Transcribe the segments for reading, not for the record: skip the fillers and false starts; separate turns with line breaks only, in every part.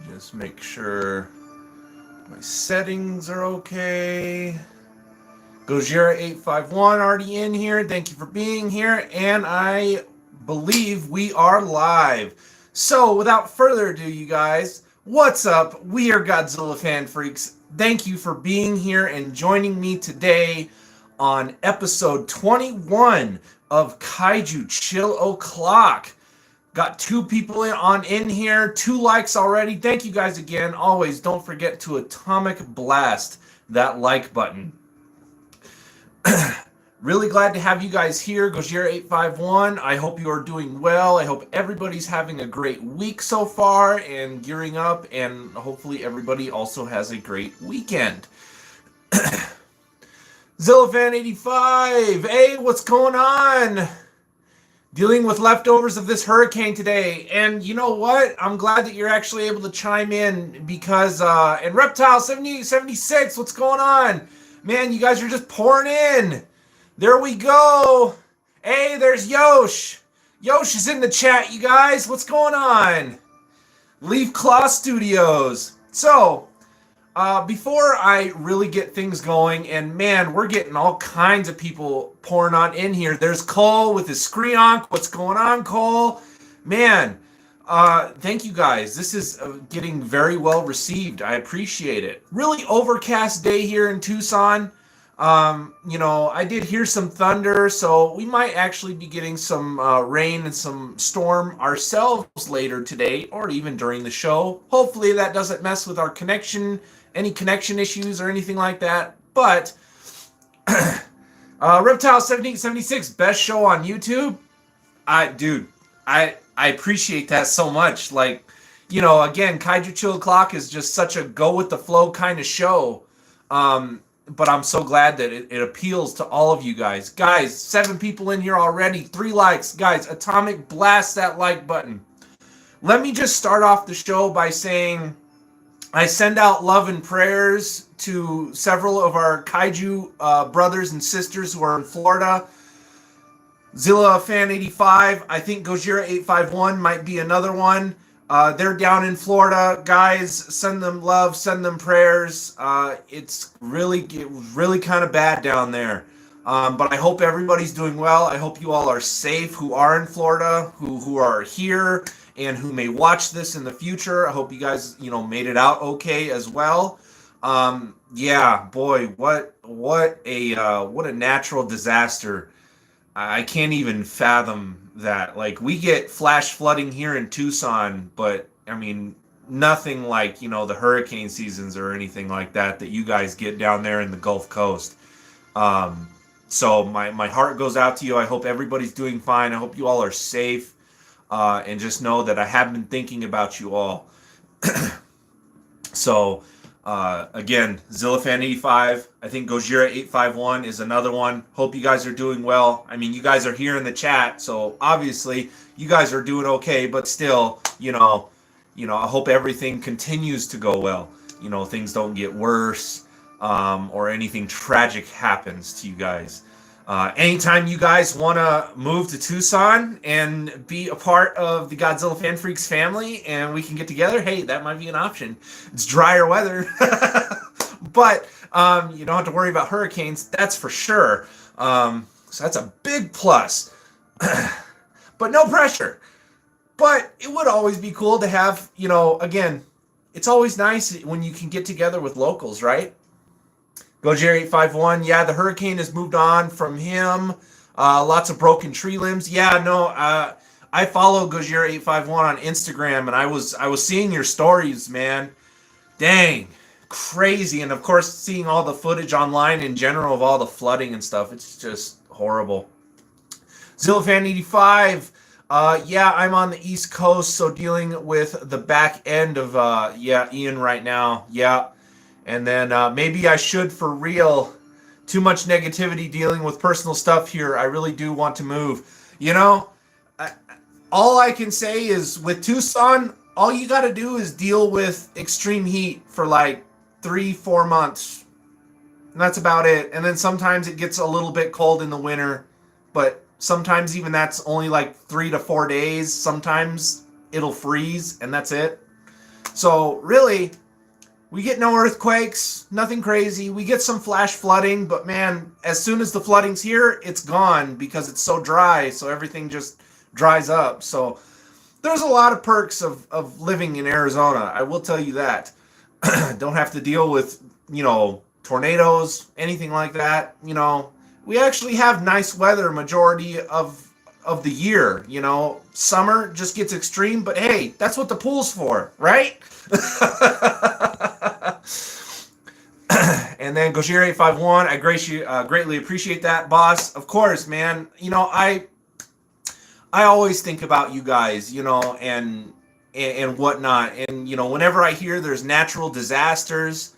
Just make sure my settings are okay. Gojira851 already in here. Thank you for being here. And I believe we are live. So without further ado, you guys, what's up? We are Godzilla Fan Freaks. Thank you for being here and joining me today on episode 21 of Kaiju Chill O'Clock. Got 2 people in here, 2 likes already. Thank you guys again. Always don't forget to atomic blast that like button. Really glad to have you guys here, Gojira851. I hope you are doing well. I hope everybody's having a great week so far and gearing up, and hopefully everybody also has a great weekend. Zillafan85, hey, what's going on? Dealing with leftovers of this hurricane today, and you know what? I'm glad that you're actually able to chime in because, and Reptile 7876, what's going on? Man, you guys are just pouring in. There we go. Hey, there's Yosh. Yosh is in the chat, you guys. What's going on? Leaf Claw Studios. So, before I really get things going, and man, we're getting all kinds of people pouring on in here. There's Cole with his Screonk. What's going on, Cole? Man, thank you guys. This is getting very well received. I appreciate it. Really overcast day here in Tucson. You know, I did hear some thunder, so we might actually be getting some rain and some storm ourselves later today, or even during the show. Hopefully that doesn't mess with our connection, any connection issues or anything like that. But Reptile 1776, best show on YouTube. Dude, I appreciate that so much. Like, you know, again, Kaiju Chill Clock is just such a go with the flow kind of show. But I'm so glad that it appeals to all of you guys. Guys, 7 people in here already, 3 likes. Guys, atomic blast that like button. Let me just start off the show by saying I send out love and prayers to several of our Kaiju brothers and sisters who are in Florida. Zilla Fan 85, I think Gojira 851 might be another one. They're down in Florida. Guys, send them love, send them prayers. It was really kind of bad down there. But I hope everybody's doing well. I hope you all are safe who are in Florida, who are here, and who may watch this in the future. I hope you guys, you know, made it out okay as well. Yeah, boy, what a natural disaster. I can't even fathom that. Like, we get flash flooding here in Tucson, but I mean, nothing like, you know, the hurricane seasons or anything like that you guys get down there in the Gulf Coast. So my heart goes out to you. I hope everybody's doing fine. I hope you all are safe. And just know that I have been thinking about you all. So, again, Zillafan85, I think Gojira851 is another one. Hope you guys are doing well. I mean, you guys are here in the chat, so obviously you guys are doing okay, but still, you know, I hope everything continues to go well. You know, things don't get worse, or anything tragic happens to you guys. Anytime you guys want to move to Tucson and be a part of the Godzilla Fan Freaks family and we can get together, hey, that might be an option. It's drier weather, but you don't have to worry about hurricanes, that's for sure. So that's a big plus. But no pressure. But it would always be cool to have, you know, again, it's always nice when you can get together with locals, right? Gojira851, yeah, the hurricane has moved on from him. Lots of broken tree limbs. Yeah, no, I follow Gojira851 on Instagram, and I was seeing your stories, man. Dang, crazy. And of course, seeing all the footage online in general of all the flooding and stuff, it's just horrible. Zillafan85, yeah, I'm on the East Coast, so dealing with the back end of, yeah, Ian right now. Yeah. And then maybe I should for real. Too much negativity dealing with personal stuff here. I really do want to move. You know, all I can say is with Tucson, all you got to do is deal with extreme heat for like 3-4 months. And that's about it. And then sometimes it gets a little bit cold in the winter. But sometimes even that's only like 3 to 4 days. Sometimes it'll freeze and that's it. So really, we get no earthquakes, nothing crazy. We get some flash flooding, but man, as soon as the flooding's here, it's gone because it's so dry, so everything just dries up. So there's a lot of perks of living in Arizona, I will tell you that. Don't have to deal with, tornadoes, anything like that. We actually have nice weather majority of the year. Summer just gets extreme, but hey, that's what the pool's for, right? And then Gojira851, I greatly appreciate that, boss. Of course, man. I always think about you guys, and whatnot. And whenever I hear there's natural disasters,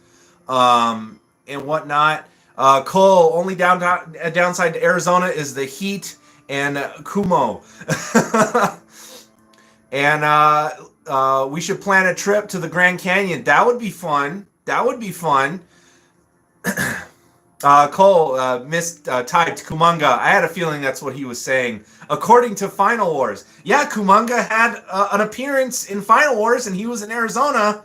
and whatnot, Cole, only downside to Arizona is the heat and Kumo. And we should plan a trip to the Grand Canyon. That would be fun. Cole typed Kumonga. I had a feeling that's what he was saying. According to Final Wars. Yeah, Kumonga had an appearance in Final Wars, and he was in Arizona,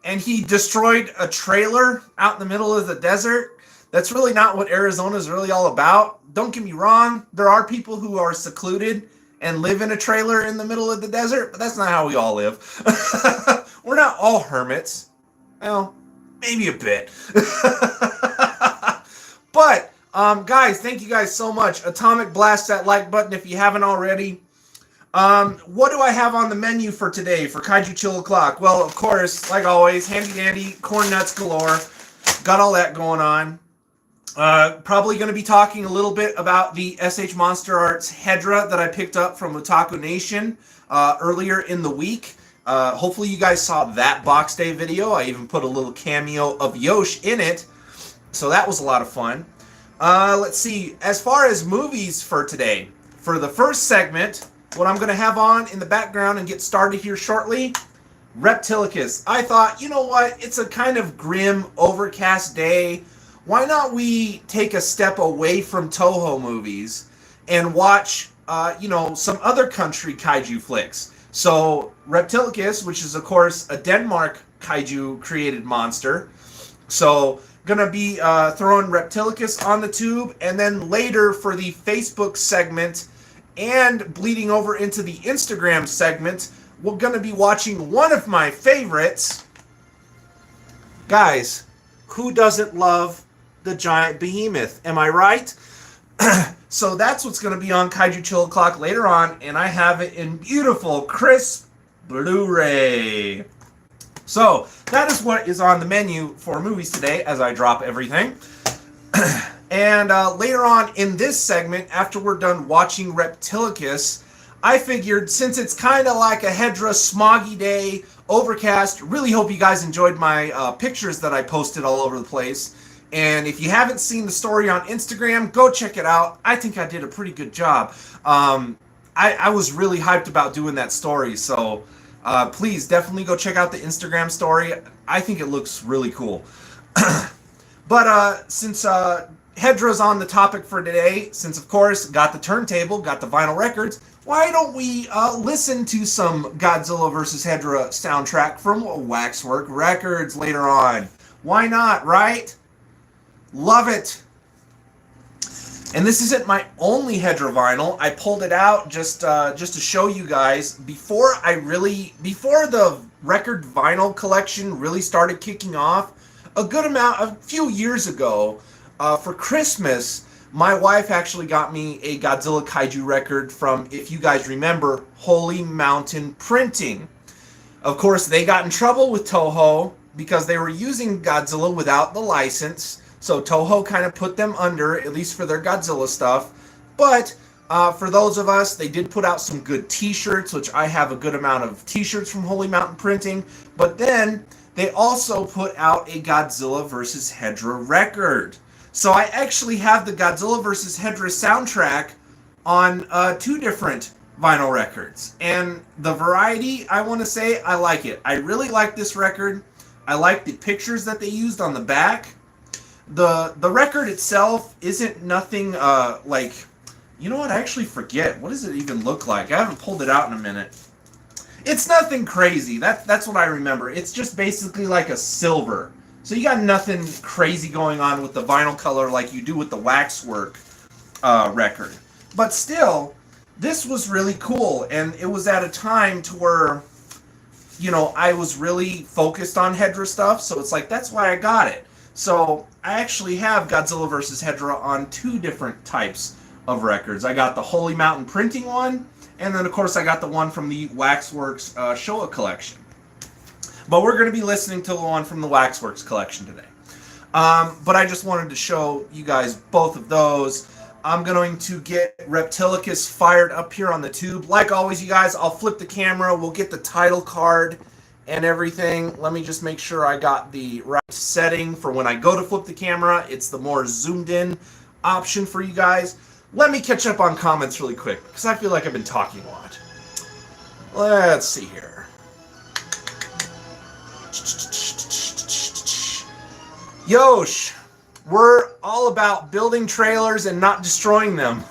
and he destroyed a trailer out in the middle of the desert. That's really not what Arizona is really all about. Don't get me wrong. There are people who are secluded and live in a trailer in the middle of the desert, but that's not how we all live. We're not all hermits. Well, maybe a bit. But, guys, thank you guys so much. Atomic blast that like button if you haven't already. What do I have on the menu for today for Kaiju Chill O'Clock? Well, of course, like always, handy dandy, corn nuts galore. Got all that going on. Probably going to be talking a little bit about the SH Monster Arts Hedra that I picked up from Otaku Nation earlier in the week. Hopefully you guys saw that box day video. I even put a little cameo of Yosh in it. So that was a lot of fun. Let's see. As far as movies for today, for the first segment, what I'm going to have on in the background and get started here shortly, Reptilicus. I thought, you know what? It's a kind of grim, overcast day. Why not we take a step away from Toho movies and watch, some other country kaiju flicks? So Reptilicus, which is, of course, a Denmark kaiju created monster. So gonna be throwing Reptilicus on the tube, and then later for the Facebook segment and bleeding over into the Instagram segment, we're gonna be watching one of my favorites. Guys, who doesn't love the giant behemoth? Am I right? So that's what's gonna be on Kaiju Chill O'Clock later on, and I have it in beautiful, crisp Blu-ray. So, that is what is on the menu for movies today as I drop everything. And later on in this segment, after we're done watching Reptilicus, I figured since it's kind of like a Hedra smoggy day, overcast, really hope you guys enjoyed my pictures that I posted all over the place. And if you haven't seen the story on Instagram, go check it out. I think I did a pretty good job. I was really hyped about doing that story, so please definitely go check out the Instagram story. I think it looks really cool. But since Hedra's on the topic for today, since of course got the turntable, got the vinyl records, why don't we listen to some Godzilla vs. Hedra soundtrack from Waxwork Records later on? Why not, right? Love it. And this isn't my only Hedra vinyl. I pulled it out just to show you guys before the record vinyl collection really started kicking off. A few years ago, for Christmas, my wife actually got me a Godzilla Kaiju record from, if you guys remember, Holy Mountain Printing. Of course, they got in trouble with Toho because they were using Godzilla without the license. So Toho kind of put them under, at least for their Godzilla stuff. But for those of us, they did put out some good t-shirts, which I have a good amount of t-shirts from Holy Mountain Printing. But then they also put out a Godzilla vs. Hedra record. So I actually have the Godzilla vs. Hedra soundtrack on 2 different vinyl records. And the variety, I want to say, I like it. I really like this record. I like the pictures that they used on the back. The record itself isn't nothing like, you know what, I actually forget. What does it even look like? I haven't pulled it out in a minute. It's nothing crazy. That's what I remember. It's just basically like a silver. So you got nothing crazy going on with the vinyl color like you do with the waxwork record. But still, this was really cool, and it was at a time to where, I was really focused on Hedra stuff, so it's like, that's why I got it. So I actually have Godzilla vs. Hedra on 2 different types of records. I got the Holy Mountain printing one, and then of course I got the one from the Waxworks Showa collection. But we're going to be listening to the one from the Waxworks collection today. But I just wanted to show you guys both of those. I'm going to get Reptilicus fired up here on the tube. Like always, you guys, I'll flip the camera. We'll get the title card and everything. Let me just make sure I got the right setting for when I go to flip the camera. It's the more zoomed in option for you guys. Let me catch up on comments really quick, because I feel like I've been talking a lot. Let's see here. Yosh, we're all about building trailers and not destroying them.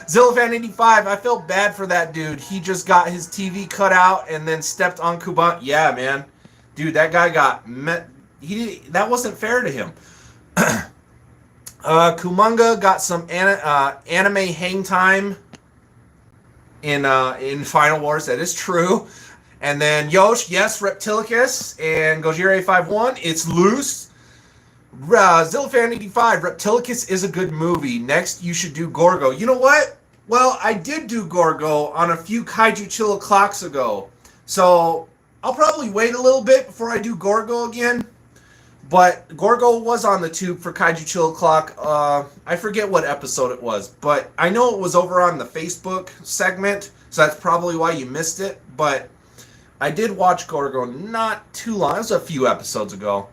Zillafan85, I felt bad for that dude. He just got his TV cut out and then stepped on Kuban. Yeah, man. Dude, that guy got met. That wasn't fair to him. Kumunga got some anime hang time in Final Wars. That is true. And then Yosh, yes, Reptilicus and Gojira851. It's loose. Zillafan85, Reptilicus is a good movie. Next, you should do Gorgo. You know what? Well, I did do Gorgo on a few Kaiju Chill Clocks ago. So I'll probably wait a little bit before I do Gorgo again. But Gorgo was on the tube for Kaiju Chill Clock. I forget what episode it was, but I know it was over on the Facebook segment, so that's probably why you missed it. But I did watch Gorgo not too long. It was a few episodes ago.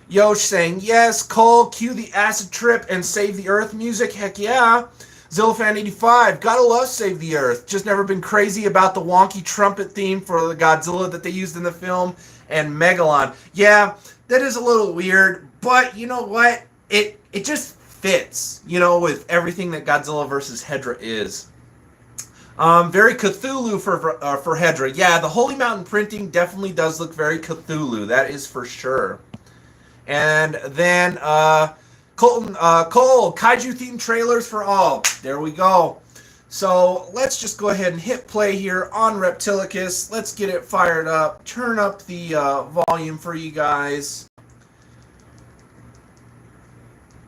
Yosh saying, yes, Cole, cue the acid trip and save the earth music. Heck yeah. Zillafan85, gotta love Save the Earth. Just never been crazy about the wonky trumpet theme for the Godzilla that they used in the film. And Megalon. Yeah, that is a little weird, but you know what? It just fits, with everything that Godzilla vs. Hedra is. Very Cthulhu for Hedra. Yeah, the Holy Mountain printing definitely does look very Cthulhu. That is for sure. And then Cole, Kaiju themed trailers for all. There we go. So let's just go ahead and hit play here on Reptilicus. Let's get it fired up. Turn up the volume for you guys.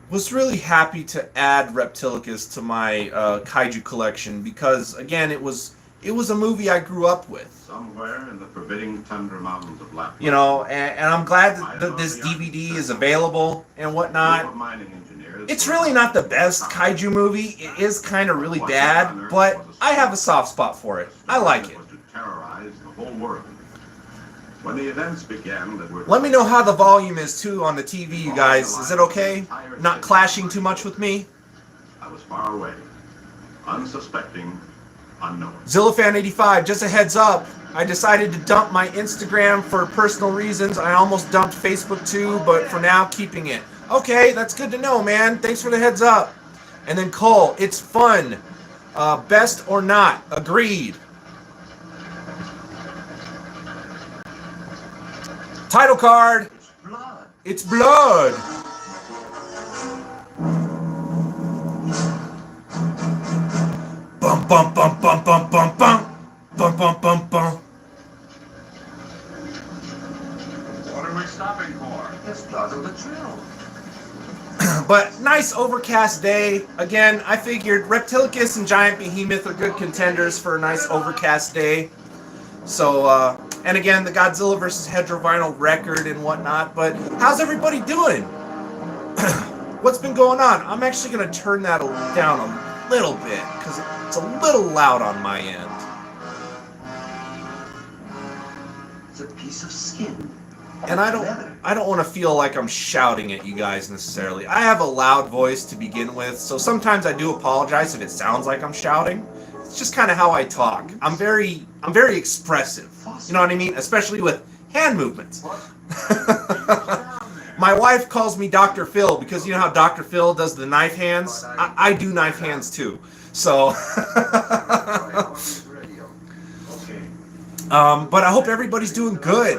Was really happy to add Reptilicus to my Kaiju collection because, again, it was a movie I grew up with.
Somewhere in the forbidding tundra mountains of Lapland.
And I'm glad that this DVD is available and whatnot. It's really not the best Kaiju movie. It is kind of really bad, but I have a soft spot for it. I like it.
When the events began that were...
Let me know how the volume is, too, on the TV, you guys. Is it okay? Not clashing too much with me?
I was far away, unsuspecting, unknown.
Zillafan85, just a heads up. I decided to dump my Instagram for personal reasons. I almost dumped Facebook, too, but for now, keeping it. Okay, that's good to know, man. Thanks for the heads up. And then Cole, it's fun. Best or not. Agreed. Title card.
It's blood.
It's blood. Bum bum bum bum bum bum bum. Bum bum bum bum.
What are we stopping for? It's Plaza the Trail.
But nice overcast day. Again, I figured Reptilicus and Giant Behemoth are good contenders for a nice overcast day. So, and again, the Godzilla vs. Hedra vinyl record and whatnot. But how's everybody doing? What's been going on? I'm actually going to turn that down a little bit because it's a little loud on my end.
It's a piece of skin.
And I don't want to feel like I'm shouting at you guys necessarily. I have a loud voice to begin with, so sometimes I do apologize if it sounds like I'm shouting. It's just kind of how I talk. I'm very expressive. You know what I mean? Especially with hand movements. My wife calls me Dr. Phil because you know how Dr. Phil does the knife hands? I do knife hands too. So But I hope everybody's doing good.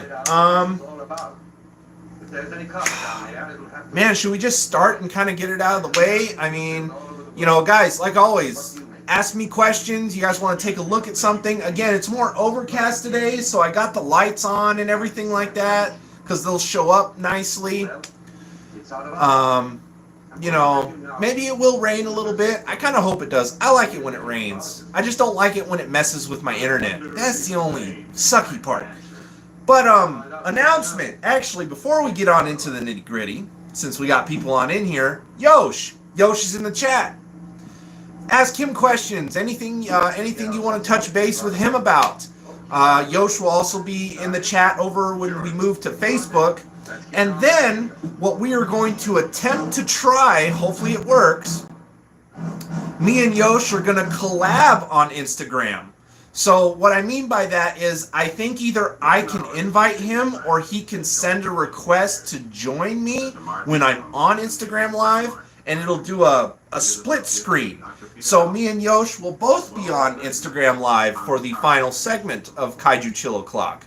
Man, should we just start and kind of get it out of the way? I mean, you know, guys, like always, ask me questions. You guys want to take a look at something? Again, it's more overcast today, so I got the lights on and everything like that because they'll show up nicely. You know, maybe it will rain a little bit. I kind of hope it does. I like it when it rains. I just don't like it when it messes with my internet. That's the only sucky part. But, announcement. Actually, before we get on into the nitty gritty, since we got people on in here, Yosh is in the chat. Ask him questions. Anything you want to touch base with him about. Yosh will also be in the chat over when we move to Facebook. And then, what we are going to attempt to try, hopefully it works, me and Yosh are going to collab on Instagram. So what I mean by that is I think either I can invite him or he can send a request to join me when I'm on Instagram Live, and it'll do a split screen. So me and Yosh will both be on Instagram Live for the final segment of Kaiju Chill O'Clock.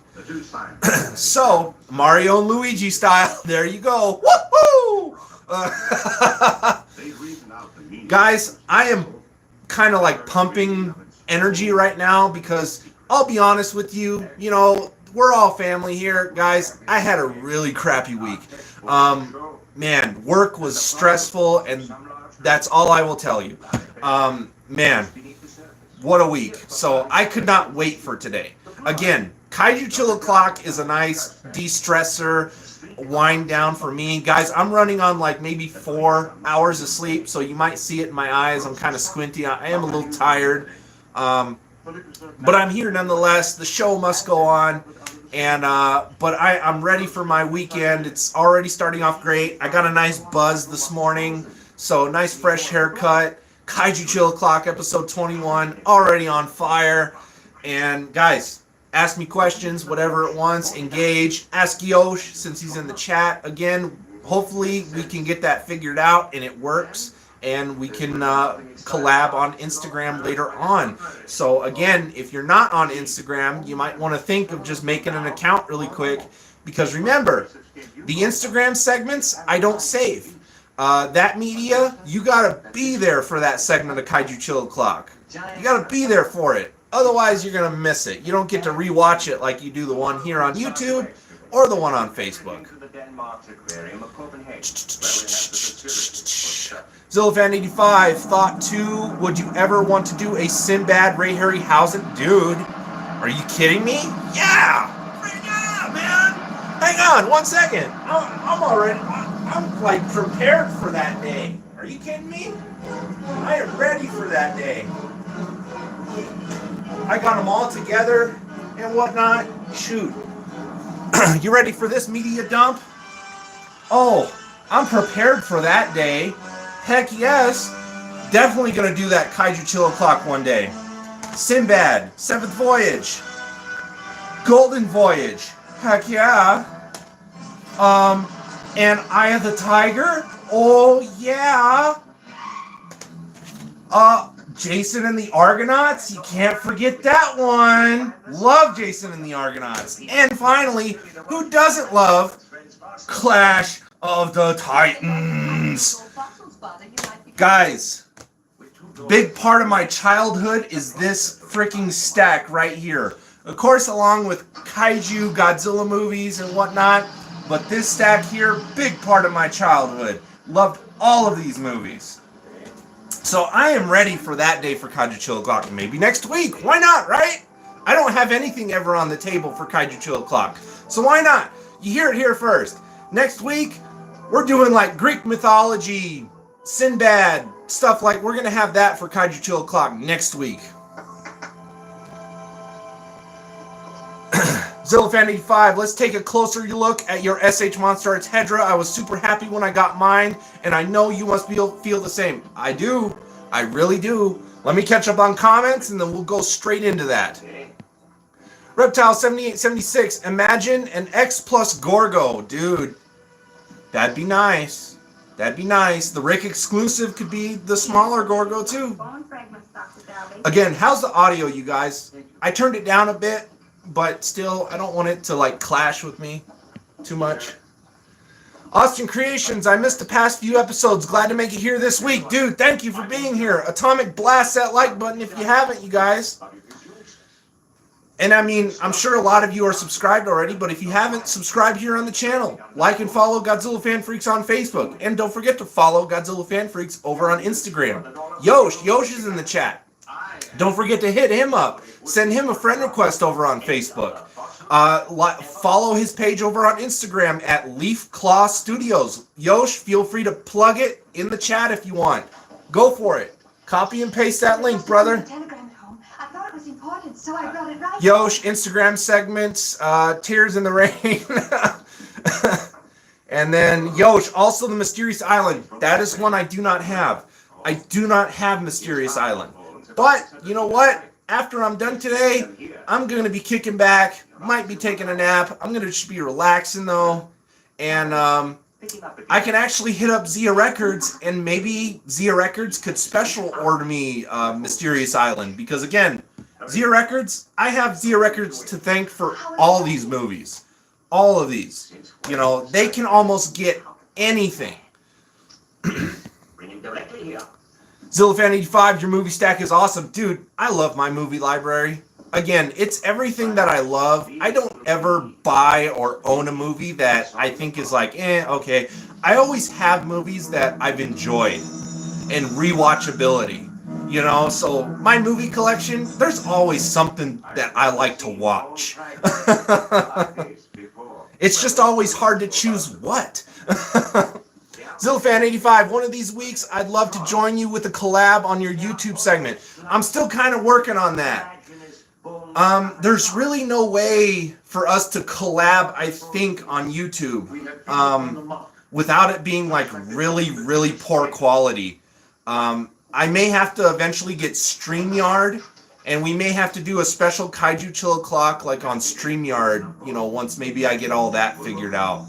So, Mario and Luigi style, there you go. Woohoo! Guys, I am kind of like pumping energy right now because I'll be honest with you, you know, we're all family here. Guys, I had a really crappy week. Man, work was stressful, and that's all I will tell you. Man, what a week. So I could not wait for today. Again, Kaiju Chill O'Clock is a nice de-stressor, wind down for me. Guys, I'm running on like maybe 4 hours of sleep, so you might see it in my eyes. I'm kind of squinty. I am a little tired. But I'm here nonetheless. The show must go on. And but I'm ready for my weekend. It's already starting off great. I got a nice buzz this morning. So nice fresh haircut. Kaiju Chill O'Clock episode 21 already on fire. And guys, ask me questions, whatever it wants. Engage. Ask Yosh since he's in the chat. Again, hopefully we can get that figured out and it works. And we can collab on Instagram later on. So again, if you're not on Instagram, you might want to think of just making an account really quick. Because remember, the Instagram segments, I don't save. That media, you got to be there for that segment of Kaiju Chill O'Clock. You got to be there for it. Otherwise, you're going to miss it. You don't get to rewatch it like you do the one here on YouTube or the one on Facebook. Zillafan85, thought 2, would you ever want to do a Sinbad Ray Harryhausen? Dude, are you kidding me? Yeah! Yeah, man! Hang on, 1 second. I'm like prepared for that day. Are you kidding me? I am ready for that day. I got them all together and whatnot. Shoot. You ready for this media dump? Oh, I'm prepared for that day. Heck yes. Definitely going to do that Kaiju Chill O'Clock one day. Sinbad, 7th Voyage. Golden Voyage. Heck yeah. And Eye of the Tiger. Oh yeah. Jason and the Argonauts. You can't forget that one. Love Jason and the Argonauts. And finally, who doesn't love Clash of the Titans? Guys, big part of my childhood is this freaking stack right here. Of course, along with Kaiju, Godzilla movies and whatnot, but this stack here, big part of my childhood. Loved all of these movies. So I am ready for that day for Kaiju Chill O'Clock. Maybe next week. Why not, right? I don't have anything ever on the table for Kaiju Chill O'Clock. So why not? You hear it here first. Next week, we're doing like Greek mythology, Sinbad, stuff like, we're going to have that for Kaiju Chill O'Clock next week. Zillafan85, let's take a closer look at your SH Monster Arts Hedra. I was super happy when I got mine, and I know you must feel the same. I do. I really do. Let me catch up on comments, and then we'll go straight into that. Reptile7876, imagine an X plus Gorgo. Dude, that'd be nice. That'd be nice. The Rick exclusive could be the smaller Gorgo, too. Again, how's the audio, you guys? I turned it down a bit. but still, I don't want it to like clash with me too much. Austin Creations, I missed the past few episodes. Glad to make it here this week. Dude, thank you for being here. Atomic blast that like button if you haven't, you guys. And I mean, I'm sure a lot of you are subscribed already, but if you haven't, subscribe here on the channel. Like and follow Godzilla Fan Freaks on Facebook. And don't forget to follow Godzilla Fan Freaks over on Instagram. Yosh is in the chat. Don't forget to hit him up. Send him a friend request over on Facebook. Follow his page over on Instagram at Leaf Claw Studios. Yosh, feel free to plug it in the chat if you want. Go for it. Copy and paste that link, brother. Yosh, Instagram segments, Tears in the Rain. And then Yosh, also the Mysterious Island. That is one I do not have. I do not have Mysterious Island. But, you know what? After I'm done today, I'm going to be kicking back. Might be taking a nap. I'm going to just be relaxing, though. And I can actually hit up Zia Records, and maybe Zia Records could special order me Mysterious Island. Because, again, Zia Records, I have Zia Records to thank for all these movies. All of these. You know, they can almost get anything. ZillaFan85, your movie stack is awesome. Dude, I love my movie library. Again, it's everything that I love. I don't ever buy or own a movie that I think is like, okay. I always have movies that I've enjoyed and rewatchability. You know, so my movie collection, there's always something that I like to watch. It's just always hard to choose what. ZillaFan85, one of these weeks, I'd love to join you with a collab on your YouTube segment. I'm still kind of working on that. There's really no way for us to collab, I think, on YouTube without it being like really, really poor quality. I may have to eventually get StreamYard, and we may have to do a special Kaiju Chill O'Clock like on StreamYard, you know, once maybe I get all that figured out.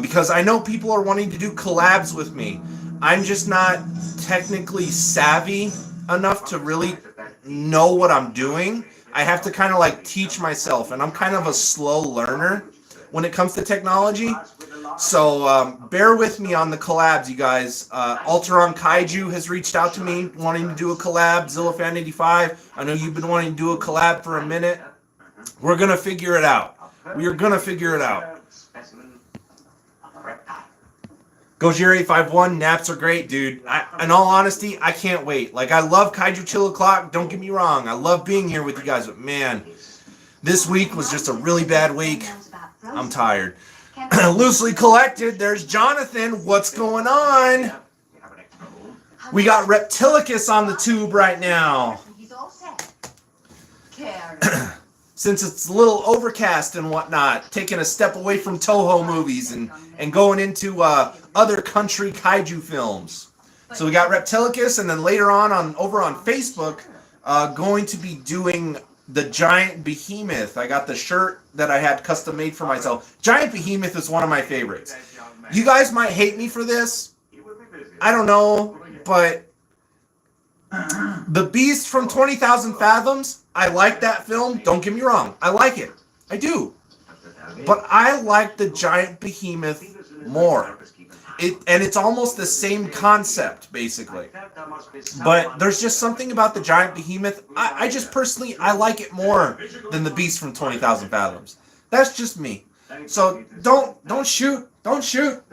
Because I know people are wanting to do collabs with me. I'm just not technically savvy enough to really know what I'm doing. I have to kind of like teach myself, and I'm kind of a slow learner when it comes to technology. So bear with me on the collabs, you guys. Alteron Kaiju has reached out to me wanting to do a collab. ZillaFan85, I know you've been wanting to do a collab for a minute. We're going to figure it out. We are going to figure it out. Gojir851, naps are great, dude. In all honesty, I can't wait. Like, I love Kaiju Chill O'Clock. Don't get me wrong. I love being here with you guys. But, man, this week was just a really bad week. I'm tired. Loosely collected, there's Jonathan. What's going on? We got Reptilicus on the tube right now. Since it's a little overcast and whatnot, taking a step away from Toho movies and going into other country kaiju films. So we got Reptilicus, and then later on over on Facebook, going to be doing the Giant Behemoth. I got the shirt that I had custom made for myself. Giant Behemoth is one of my favorites. You guys might hate me for this. I don't know, but The Beast from 20,000 Fathoms, I like that film. Don't get me wrong. I like it. I do. But I like the Giant Behemoth more. And it's almost the same concept, basically. But there's just something about the Giant Behemoth. I just personally, I like it more than the Beast from 20,000 Fathoms. That's just me. So don't shoot. Don't shoot.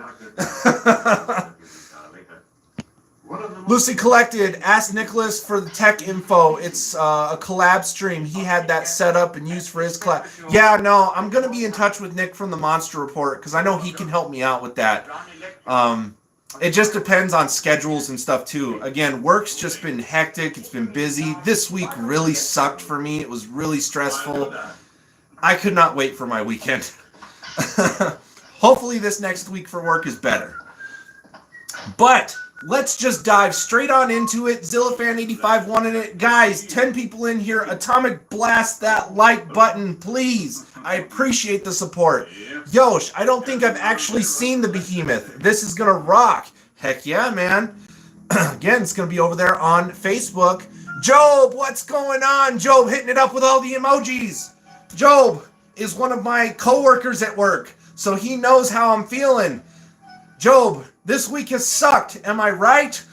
Lucy Collected, ask Nicholas for the tech info. It's a collab stream. He had that set up and used for his collab. Yeah, no, I'm going to be in touch with Nick from the Monster Report because I know he can help me out with that. It just depends on schedules and stuff too. Again, work's just been hectic. It's been busy. This week really sucked for me. It was really stressful. I could not wait for my weekend. Hopefully this next week for work is better. But let's just dive straight on into it. ZillaFan85 wanted it. Guys, 10 people in here. Atomic blast that like button, please. I appreciate the support. Yosh, I don't think I've actually seen the Behemoth. This is going to rock. Heck yeah, man. Again, it's going to be over there on Facebook. Job, what's going on? Job hitting it up with all the emojis. Job is one of my coworkers at work, so he knows how I'm feeling. Job, this week has sucked. Am I right?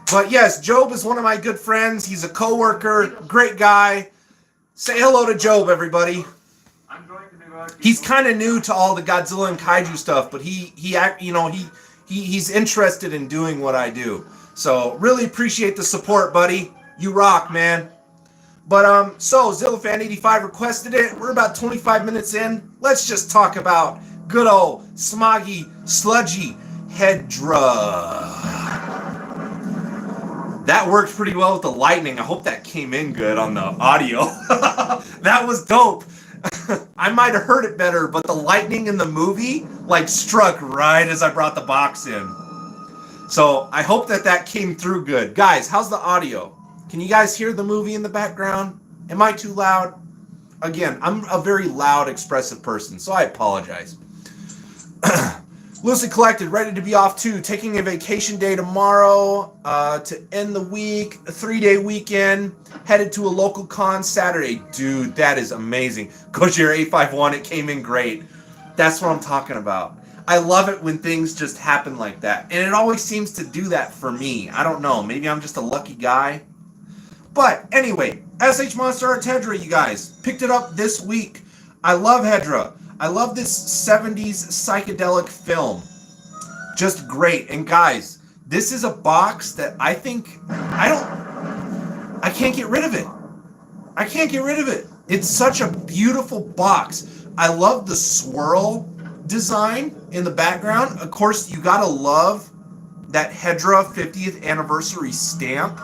But yes, Job is one of my good friends. He's a coworker, great guy. Say hello to Job, everybody. He's kind of new to all the Godzilla and Kaiju stuff, but he's interested in doing what I do. So really appreciate the support, buddy. You rock, man. But so Zillafan85 requested it. We're about 25 minutes in. Let's just talk about good old smoggy, sludgy Hedra. That worked pretty well with the lightning. I hope that came in good on the audio. That was dope. I might have heard it better, but the lightning in the movie like struck right as I brought the box in. So I hope that came through good. Guys, how's the audio? Can you guys hear the movie in the background? Am I too loud? Again, I'm a very loud, expressive person, so I apologize. Loosely collected, ready to be off too. Taking a vacation day tomorrow to end the week. A 3-day weekend. Headed to a local con Saturday. Dude, that is amazing. Gojira 851, it came in great. That's what I'm talking about. I love it when things just happen like that. And it always seems to do that for me. I don't know. Maybe I'm just a lucky guy. But anyway, SH Monster Arts Hedra, you guys. Picked it up this week. I love Hedra. I love this 70s psychedelic film. Just great. And guys, this is a box that I can't get rid of it. I can't get rid of it. It's such a beautiful box. I love the swirl design in the background. Of course, you gotta love that Hedra 50th anniversary stamp.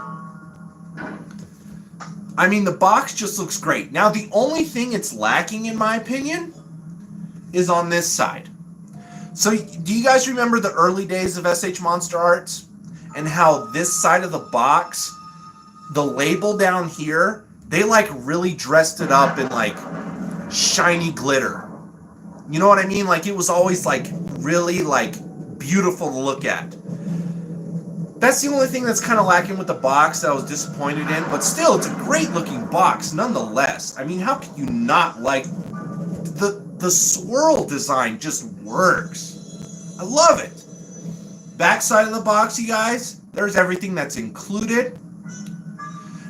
I mean, the box just looks great. Now, the only thing it's lacking, in my opinion, is on this side. So, do you guys remember the early days of SH Monster Arts? And how this side of the box, the label down here, they like really dressed it up in like shiny glitter. You know what I mean? Like it was always like really like beautiful to look at. That's the only thing that's kind of lacking with the box that I was disappointed in. But still, it's a great looking box nonetheless. I mean, how can you not like the swirl design just works. I love it. Back side of the box, you guys, there's everything that's included.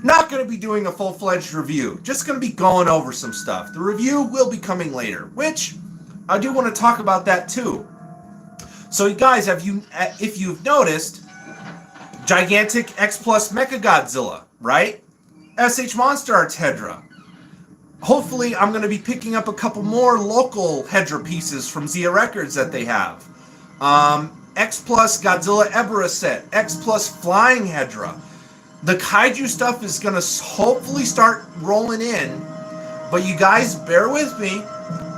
Not going to be doing a full-fledged review. Just going to be going over some stuff. The review will be coming later, which I do want to talk about that too. So, you guys, if you've noticed, gigantic X Plus Mechagodzilla, right? SH Monster Arts Hedra. Hopefully, I'm going to be picking up a couple more local Hedra pieces from Zia Records that they have. X Plus Godzilla Ebra set. X Plus Flying Hedra. The Kaiju stuff is going to hopefully start rolling in. But you guys, bear with me.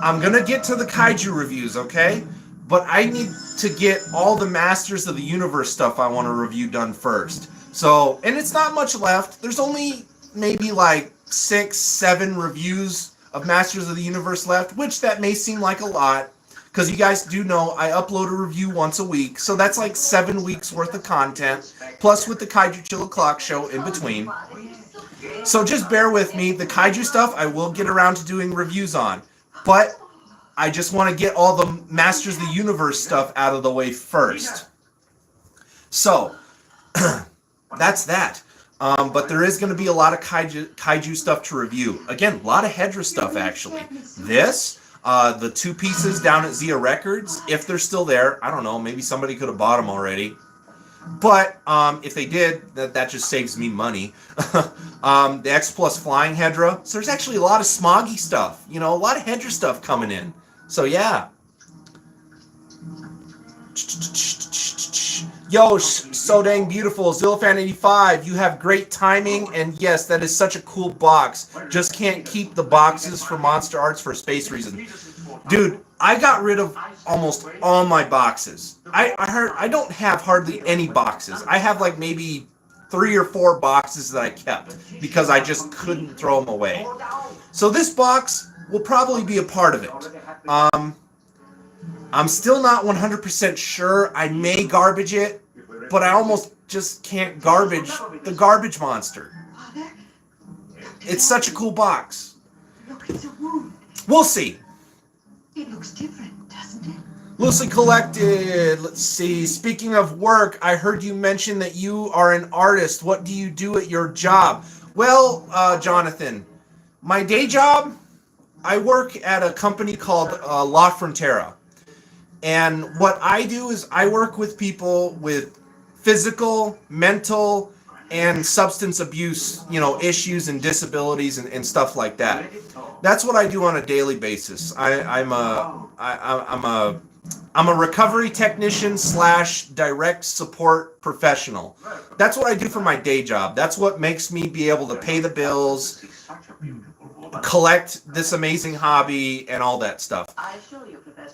I'm going to get to the Kaiju reviews, okay? But I need to get all the Masters of the Universe stuff I want to review done first. So, and it's not much left. There's only maybe like 6-7 reviews of Masters of the Universe left, which that may seem like a lot. Because you guys do know I upload a review once a week. So that's like 7 weeks worth of content. Plus with the Kaiju Chill O'Clock show in between. So just bear with me. The Kaiju stuff I will get around to doing reviews on. But I just want to get all the Masters of the Universe stuff out of the way first. So, that's that. But there is going to be a lot of Kaiju stuff to review. Again, a lot of Hedra stuff, actually. This, the 2 pieces down at Zia Records, if they're still there, I don't know, maybe somebody could have bought them already. But if they did, that just saves me money. The X Plus Flying Hedra. So there's actually a lot of smoggy stuff. You know, a lot of Hedra stuff coming in. So yeah. Yo, so dang beautiful. Zillafan85, you have great timing. And yes, that is such a cool box. Just can't keep the boxes for Monster Arts for space reasons. Dude, I got rid of almost all my boxes. I don't have hardly any boxes. I have like maybe 3 or 4 boxes that I kept because I just couldn't throw them away. So this box will probably be a part of it. I'm still not 100% sure. I may garbage it, but I almost just can't garbage the garbage monster. It's such a cool box.
Look, it's a wound.
We'll see.
It looks different, doesn't it?
Loosely collected. Let's see. Speaking of work, I heard you mention that you are an artist. What do you do at your job? Well, Jonathan, my day job, I work at a company called La Frontera. And what I do is I work with people with physical, mental, and substance abuse, issues and disabilities and stuff like that. That's what I do on a daily basis. I'm a recovery technician / direct support professional. That's what I do for my day job. That's what makes me be able to pay the bills, collect this amazing hobby, and all that stuff.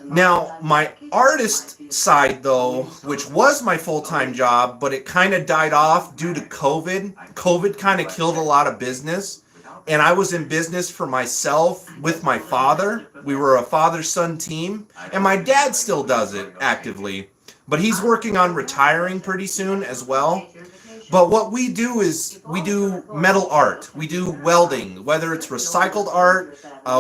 Now, my artist side, though, which was my full-time job, but it kind of died off due to COVID. COVID kind of killed a lot of business. And I was in business for myself with my father. We were a father-son team. And my dad still does it actively. But he's working on retiring pretty soon as well. But what we do is we do metal art. We do welding, whether it's recycled art.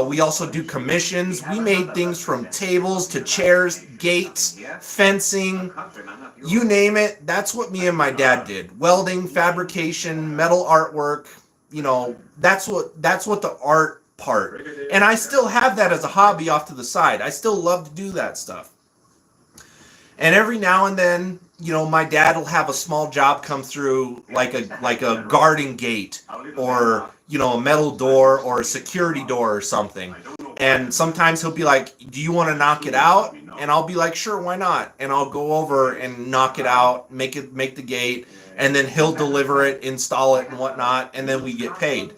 We also do commissions. We made things from tables to chairs, gates, fencing, you name it. That's what me and my dad did. Welding, fabrication, metal artwork. That's what the art part. And I still have that as a hobby off to the side. I still love to do that stuff. And every now and then, my dad will have a small job come through, like a garden gate, or a metal door or a security door or something. And sometimes he'll be like, "Do you want to knock it out?" And I'll be like, "Sure, why not?" And I'll go over and knock it out, make the gate, and then he'll deliver it, install it, and whatnot, and then we get paid.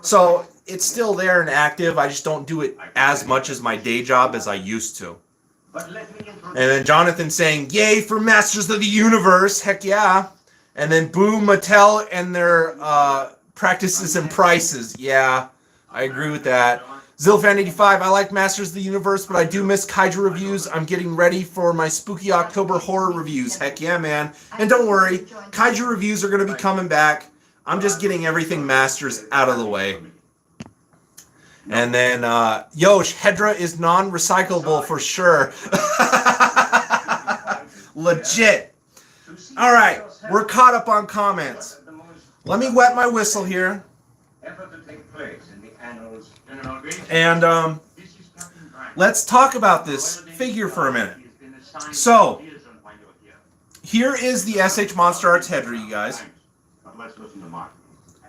So it's still there and active. I just don't do it as much as my day job as I used to. And then Jonathan saying, "Yay for Masters of the Universe." Heck yeah. And then boo Mattel and their practices and prices. Yeah, I agree with that. Zilfan85, I like Masters of the Universe, but I do miss Kaiju reviews. I'm getting ready for my spooky October horror reviews. Heck yeah, man. And don't worry, Kaiju reviews are going to be coming back. I'm just getting everything Masters out of the way. And then, Yosh, Hedra is non-recyclable for sure. Legit. All right, we're caught up on comments. Let me wet my whistle here. And let's talk about this figure for a minute. So, here is the SH Monster Arts Hedra, you guys.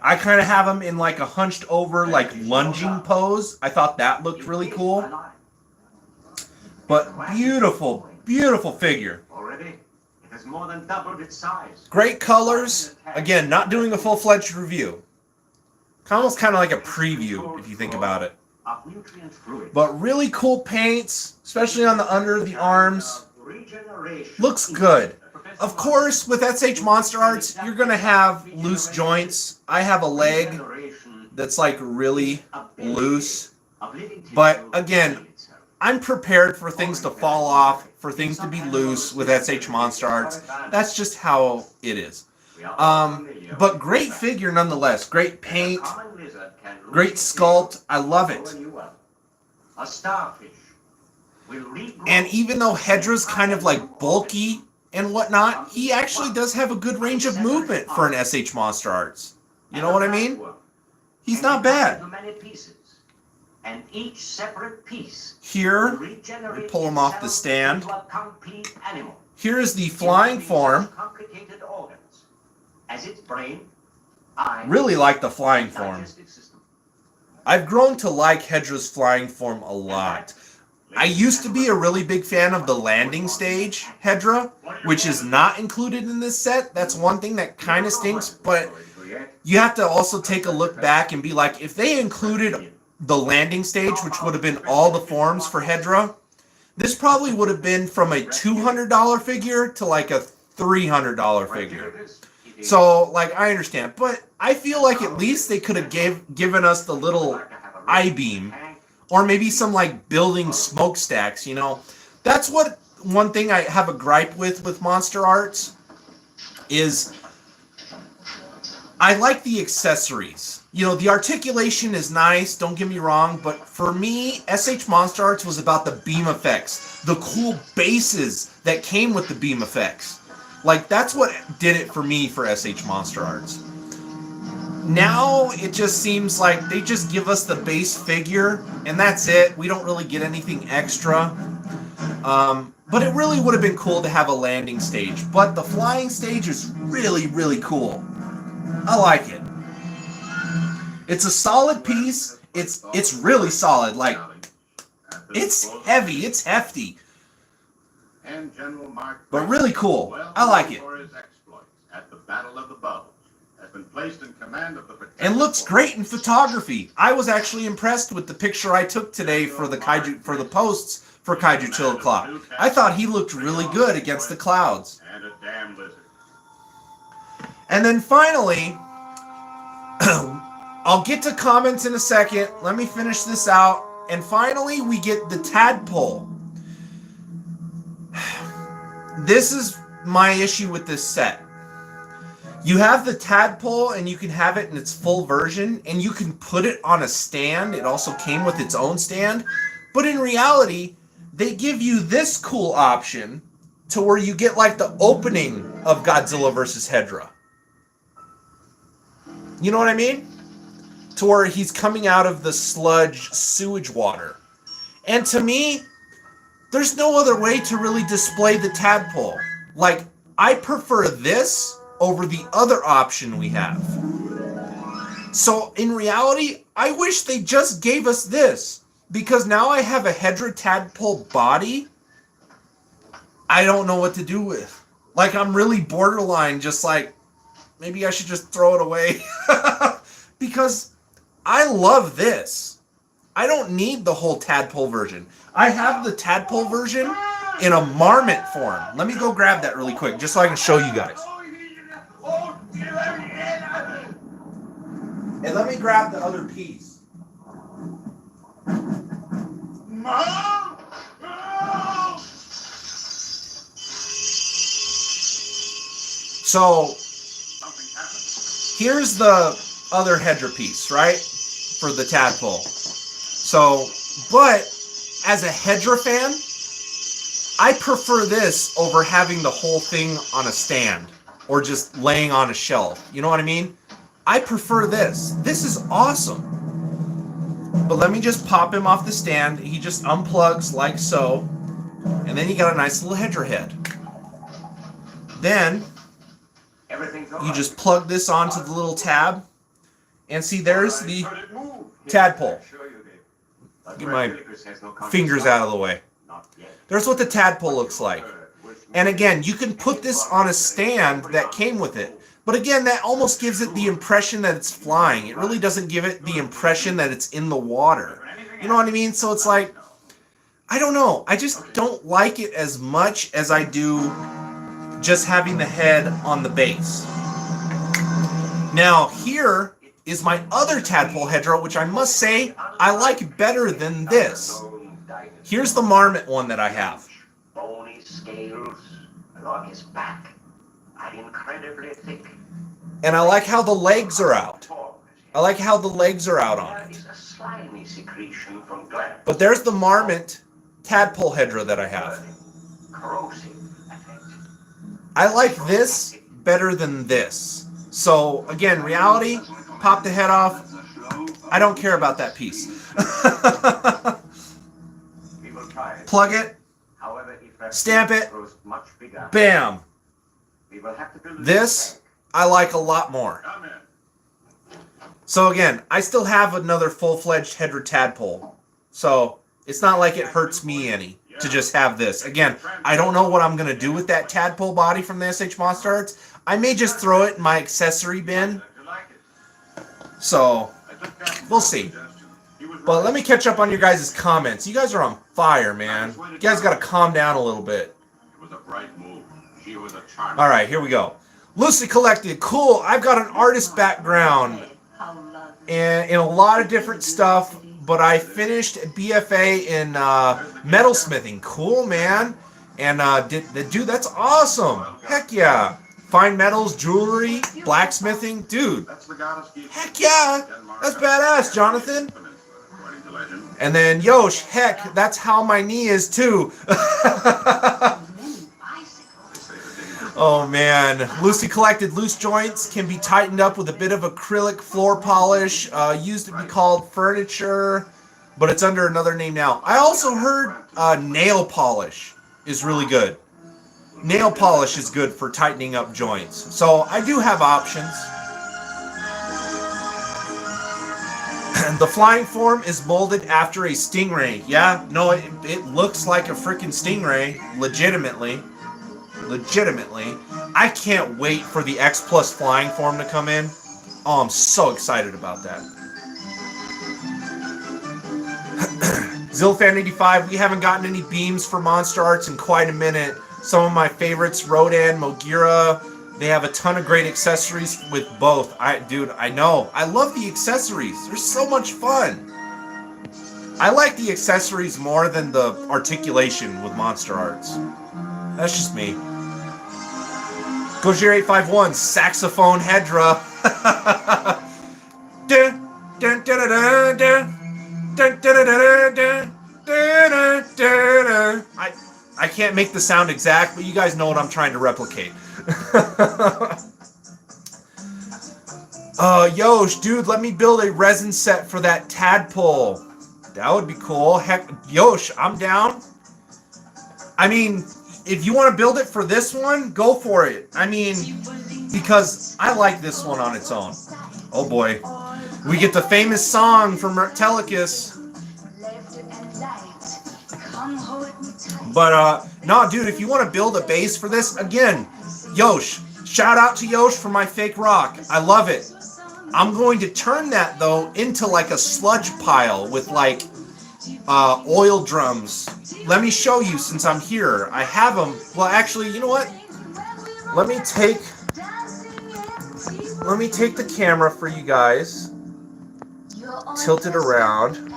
I kind of have him in like a hunched over, like lunging pose. I thought that looked really cool. But beautiful, beautiful figure. Great colors. Again, not doing a full-fledged review. Almost kind of like a preview, if you think about it. But really cool paints, especially on the under of the arms. Looks good. Of course, with SH Monster Arts, you're going to have loose joints. I have a leg that's like really loose. But again, I'm prepared for things to fall off, for things to be loose with SH Monster Arts. That's just how it is. But great figure nonetheless. Great paint. Great sculpt. I love it. And even though Hedra's kind of like bulky and whatnot, he actually does have a good range of movement for an SH Monster Arts. You know what I mean? He's not bad. Here, we pull him off the stand. Here is the flying form. Really like the flying form. I've grown to like Hedra's flying form a lot. I used to be a really big fan of the landing stage Hedra, which is not included in this set. That's one thing that kind of stinks, but you have to also take a look back and be like, if they included the landing stage, which would have been all the forms for Hedra, this probably would have been from a $200 figure to like a $300 figure. So, like, I understand, but I feel like at least they could have given us the little I-beam, or maybe some like building smokestacks, That's what one thing I have a gripe with Monster Arts is I like the accessories. You know, the articulation is nice, don't get me wrong, but for me, SH Monster Arts was about the beam effects, the cool bases that came with the beam effects. Like, that's what did it for me for SH Monster Arts. Now, it just seems like they just give us the base figure, and that's it. We don't really get anything extra. But it really would have been cool to have a landing stage. But the flying stage is really, really cool. I like it. It's a solid piece. It's really solid. Like, it's heavy. It's hefty.
And General Mark
But really cool. I like it.
for his exploits at the Battle of the Bulge, has been placed in command of the
And looks great in photography. I was actually impressed with the picture I took today for the Kaiju, for the posts for Kaiju Chill Clock. I thought he looked really good against the clouds.
And a damn lizard.
And then finally, I'll get to comments in a second. Let me finish this out. And finally, we get the tadpole. This is my issue with this set. You have the tadpole, and you can have it in its full version, and you can put it on a stand. It also came with its own stand. But in reality, they give you this cool option to where you get like the opening of Godzilla vs. Hedorah. You know what I mean? To where he's coming out of the sludge sewage water. And to me, there's no other way to really display the tadpole. Like, I prefer this over the other option we have. So in reality, I wish they just gave us this. Because now I have a Hedorah tadpole body I don't know what to do with. Like, I'm really borderline, just like, maybe I should just throw it away. Because I love this. I don't need the whole tadpole version. I have the tadpole version in a marmot form. Let me go grab that really quick, just so I can show you guys. And let me grab the other piece. So, here's the other Hedorah piece, right? For the tadpole. So, but as a Hedorah fan, I prefer this over having the whole thing on a stand or just laying on a shelf. You know what I mean? I prefer this. This is awesome. But let me just pop him off the stand. He just unplugs like so. And then you got a nice little Hedorah head. Then you just plug this onto the little tab. And see, there's the tadpole. Get my fingers out of the way. There's what the tadpole looks like. And again, you can put this on a stand that came with it. But again, that almost gives it the impression that it's flying. It really doesn't give it the impression that it's in the water. You know what I mean? So it's like, I don't know. I just don't like it as much as I do just having the head on the base. Now, here is my other tadpole Hedorah, which I must say I like better than this. Here's the marmot one that I have.
Bony scales along his back are incredibly thick.
And I like how the legs are out. I like how the legs are out on
There
it.
is a slimy secretion from glands.
But there's the marmot tadpole Hedorah that I have.
Corrosive effect.
I like this better than this. So, again, reality, pop the head off. I don't care about that piece.
We will try it.
Plug it,
However, if that
stamp it,
grows much bigger,
bam.
we will have to build a
This, I like a lot more.
Come in.
So again, I still have another full-fledged Hedorah tadpole. So it's not like it hurts me any to just have this. Again, I don't know what I'm going to do with that tadpole body from the SH Monster Arts. I may just throw it in my accessory bin. So, we'll see. But let me catch up on your guys' comments. You guys are on fire, man. You guys got to calm down a little bit.
It was a bright move. She was a charmer.
All right, here we go. Loosely collected. Cool. I've got an artist background in a lot of different stuff, but I finished BFA in metalsmithing. Cool, man. And dude, that's awesome. Heck yeah. Fine metals, jewelry, blacksmithing. Dude,
That's the goddess Geek.
heck yeah. That's badass, Jonathan.
According to legend.
And then, Yosh, heck, that's how my knee is too. Oh man, loosely collected loose joints can be tightened up with a bit of acrylic floor polish. Used to be called furniture, but it's under another name now. I also heard nail polish is really good. Nail polish is good for tightening up joints. So I do have options. The flying form is molded after a stingray. Yeah, no, it looks like a freaking stingray, legitimately. I can't wait for the X Plus flying form to come in. Oh, I'm so excited about that. Zilfan85, we haven't gotten any beams for Monster Arts in quite a minute. Some of my favorites, Rodan, Mogira, they have a ton of great accessories with both. Dude, I know. I love the accessories. They're so much fun. I like the accessories more than the articulation with Monster Arts. That's just me. Gojir851, saxophone Hedra. I can't make the sound exact, but you guys know what I'm trying to replicate. Yosh, dude, let me build a resin set for that tadpole. That would be cool. Heck, Yosh, I'm down. I mean, if you want to build it for this one, go for it. I mean, because I like this one on its own. Oh boy. We get the famous song from Telecus. But, no, dude, if you want to build a base for this, again, Yosh, shout out to Yosh for my fake rock. I love it. I'm going to turn that, though, into like a sludge pile with like oil drums. Let me show you since I'm here. I have them. Well, actually, you know what? Let me take the camera for you guys. Tilt it around.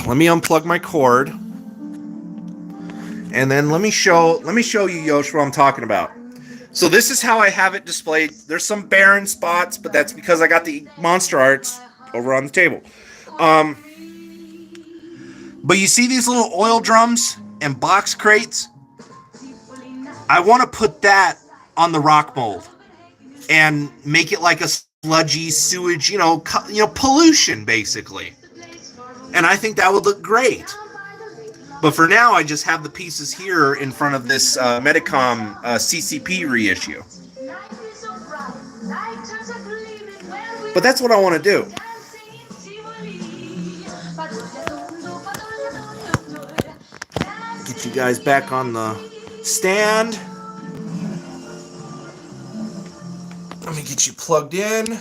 Let me unplug my cord. And then let me show you, Yosh, what I'm talking about. So this is how I have it displayed. There's some barren spots, but that's because I got the Monster Arts over on the table. But you see these little oil drums and box crates? I want to put that on the rock mold and make it like a sludgy sewage, pollution basically. And I think that would look great. But for now, I just have the pieces here in front of this Medicom CCP reissue. But that's what I want to do. Get you guys back on the stand. Let me get you plugged in.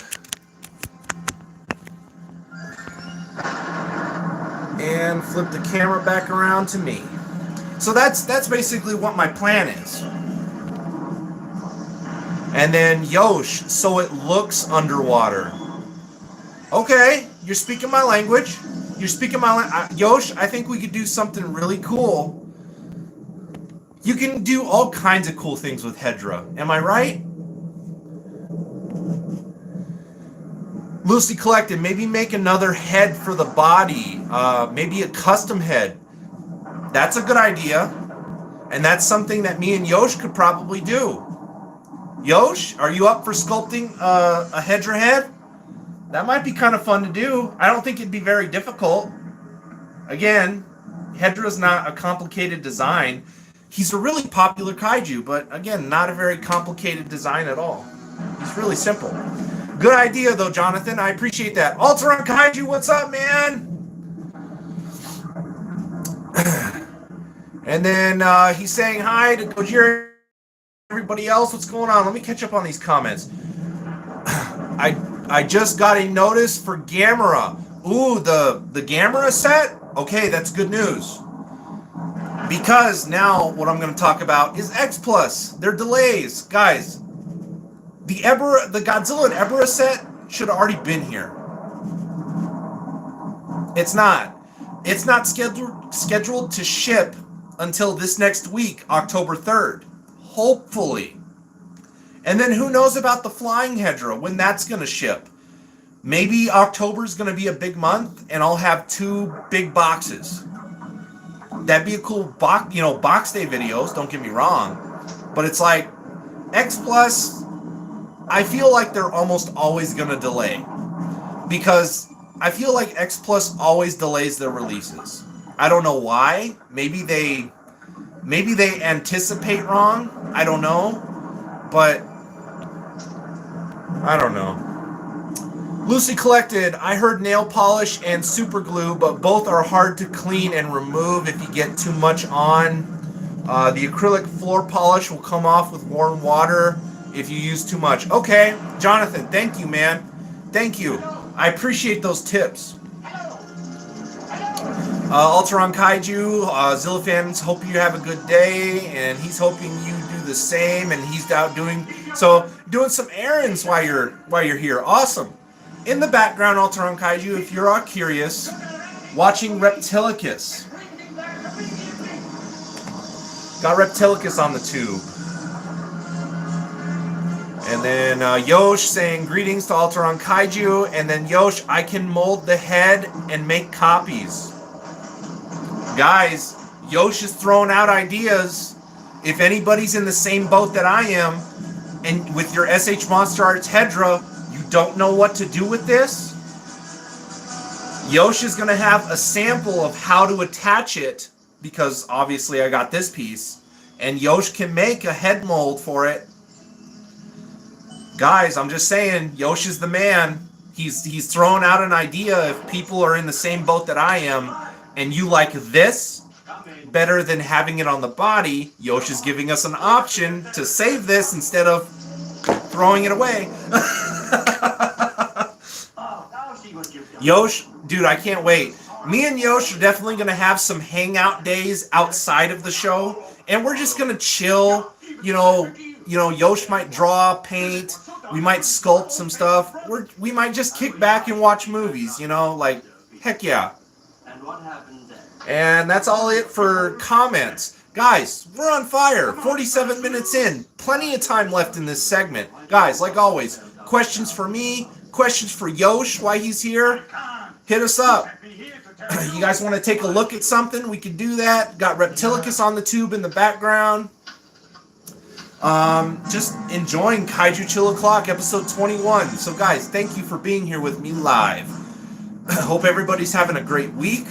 And flip the camera back around to me. So that's basically what my plan is. And then Yosh, so it looks underwater. Okay, you're speaking my language. Yosh, I think we could do something really cool. You can do all kinds of cool things with Hedra. Am I right? Loosely collected, maybe make another head for the body. Maybe a custom head. That's a good idea. And that's something that me and Yosh could probably do. Yosh, are you up for sculpting a Hedra head? That might be kind of fun to do. I don't think it'd be very difficult. Again, Hedra's not a complicated design. He's a really popular kaiju, but again, not a very complicated design at all. He's really simple. Good idea, though, Jonathan. I appreciate that. Alteron Kaiju, what's up, man? And then he's saying hi to Gojira. Everybody else, what's going on? Let me catch up on these comments. I just got a notice for Gamera. Ooh, the Gamera set? Okay, that's good news. Because now what I'm going to talk about is X Plus. Their delays. Guys, the Godzilla and Ebra set should have already been here. It's not. It's not scheduled to ship until this next week, October 3rd. Hopefully. And then who knows about the flying Hedra, when that's going to ship. Maybe October's going to be a big month, and I'll have 2 big boxes. That'd be a cool box, box day videos, don't get me wrong. But it's like, X Plus, I feel like they're almost always going to delay. Because I feel like X Plus always delays their releases. I don't know why. Maybe they anticipate wrong. I don't know. But I don't know. Lucy Collected, I heard nail polish and super glue, but both are hard to clean and remove if you get too much on. The acrylic floor polish will come off with warm water if you use too much. Okay, Jonathan, thank you, man. Thank you. I appreciate those tips. Alteron Kaiju, Zilla fans, hope you have a good day, and he's hoping you do the same, and he's out doing some errands while you're here. Awesome. In the background, Alteron Kaiju, if you're all curious, watching Reptilicus. Got Reptilicus on the tube. And then Yosh saying greetings to Alteron Kaiju. And then Yosh, I can mold the head and make copies. Guys, Yosh is throwing out ideas. If anybody's in the same boat that I am, and with your SH Monster Arts Hedra, you don't know what to do with this, Yosh is going to have a sample of how to attach it, because obviously I got this piece, and Yosh can make a head mold for it. Guys, I'm just saying, Yosh is the man. He's throwing out an idea. If people are in the same boat that I am, and you like this better than having it on the body, Yosh is giving us an option to save this instead of throwing it away. Yosh, dude, I can't wait. Me and Yosh are definitely going to have some hangout days outside of the show, and we're just going to chill. Yosh might draw, paint, we might sculpt some stuff. We might just kick back and watch movies, heck yeah. And that's all it for comments. Guys, we're on fire. 47 minutes in. Plenty of time left in this segment. Guys, like always, questions for me, questions for Yosh while he's here, hit us up. You guys want to take a look at something? We can do that. Got Reptilicus on the tube in the background. Just enjoying Kaiju Chill O'Clock, episode 21. So guys, thank you for being here with me live. Hope everybody's having a great week.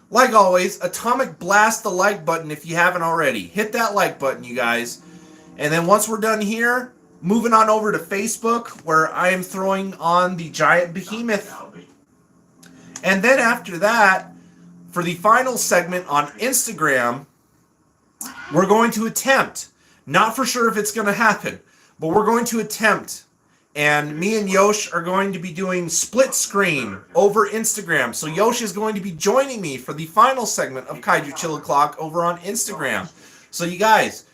Like always, atomic blast the like button if you haven't already. Hit that like button, you guys. And then once we're done here, moving on over to Facebook, where I am throwing on the giant behemoth. And then after that, for the final segment on Instagram, we're going to attempt, not for sure if it's going to happen, but we're going to attempt. And me and Yosh are going to be doing split screen over Instagram. So Yosh is going to be joining me for the final segment of Kaiju Chill O'Clock over on Instagram. So you guys,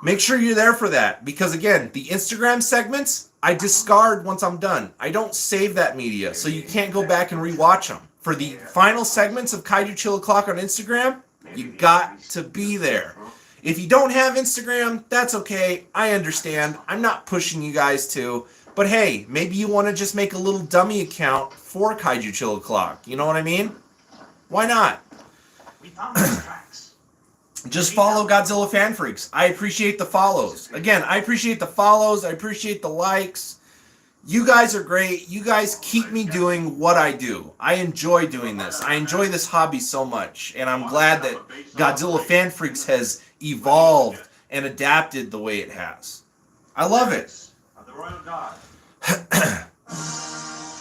make sure you're there for that. Because again, the Instagram segments, I discard once I'm done. I don't save that media, so you can't go back and rewatch them. For the final segments of Kaiju Chill O'Clock on Instagram, you got to be there. If you don't have Instagram, that's okay. I understand. I'm not pushing you guys to. But hey, maybe you want to just make a little dummy account for Kaiju Chill O'Clock. You know what I mean? Why not? Just follow Godzilla Fan Freaks. I appreciate the follows. Again, I appreciate the follows. I appreciate the likes. You guys are great. You guys keep me doing what I do. I enjoy doing this. I enjoy this hobby so much. And I'm glad that Godzilla Fan Freaks has evolved and adapted the way it has. I love it.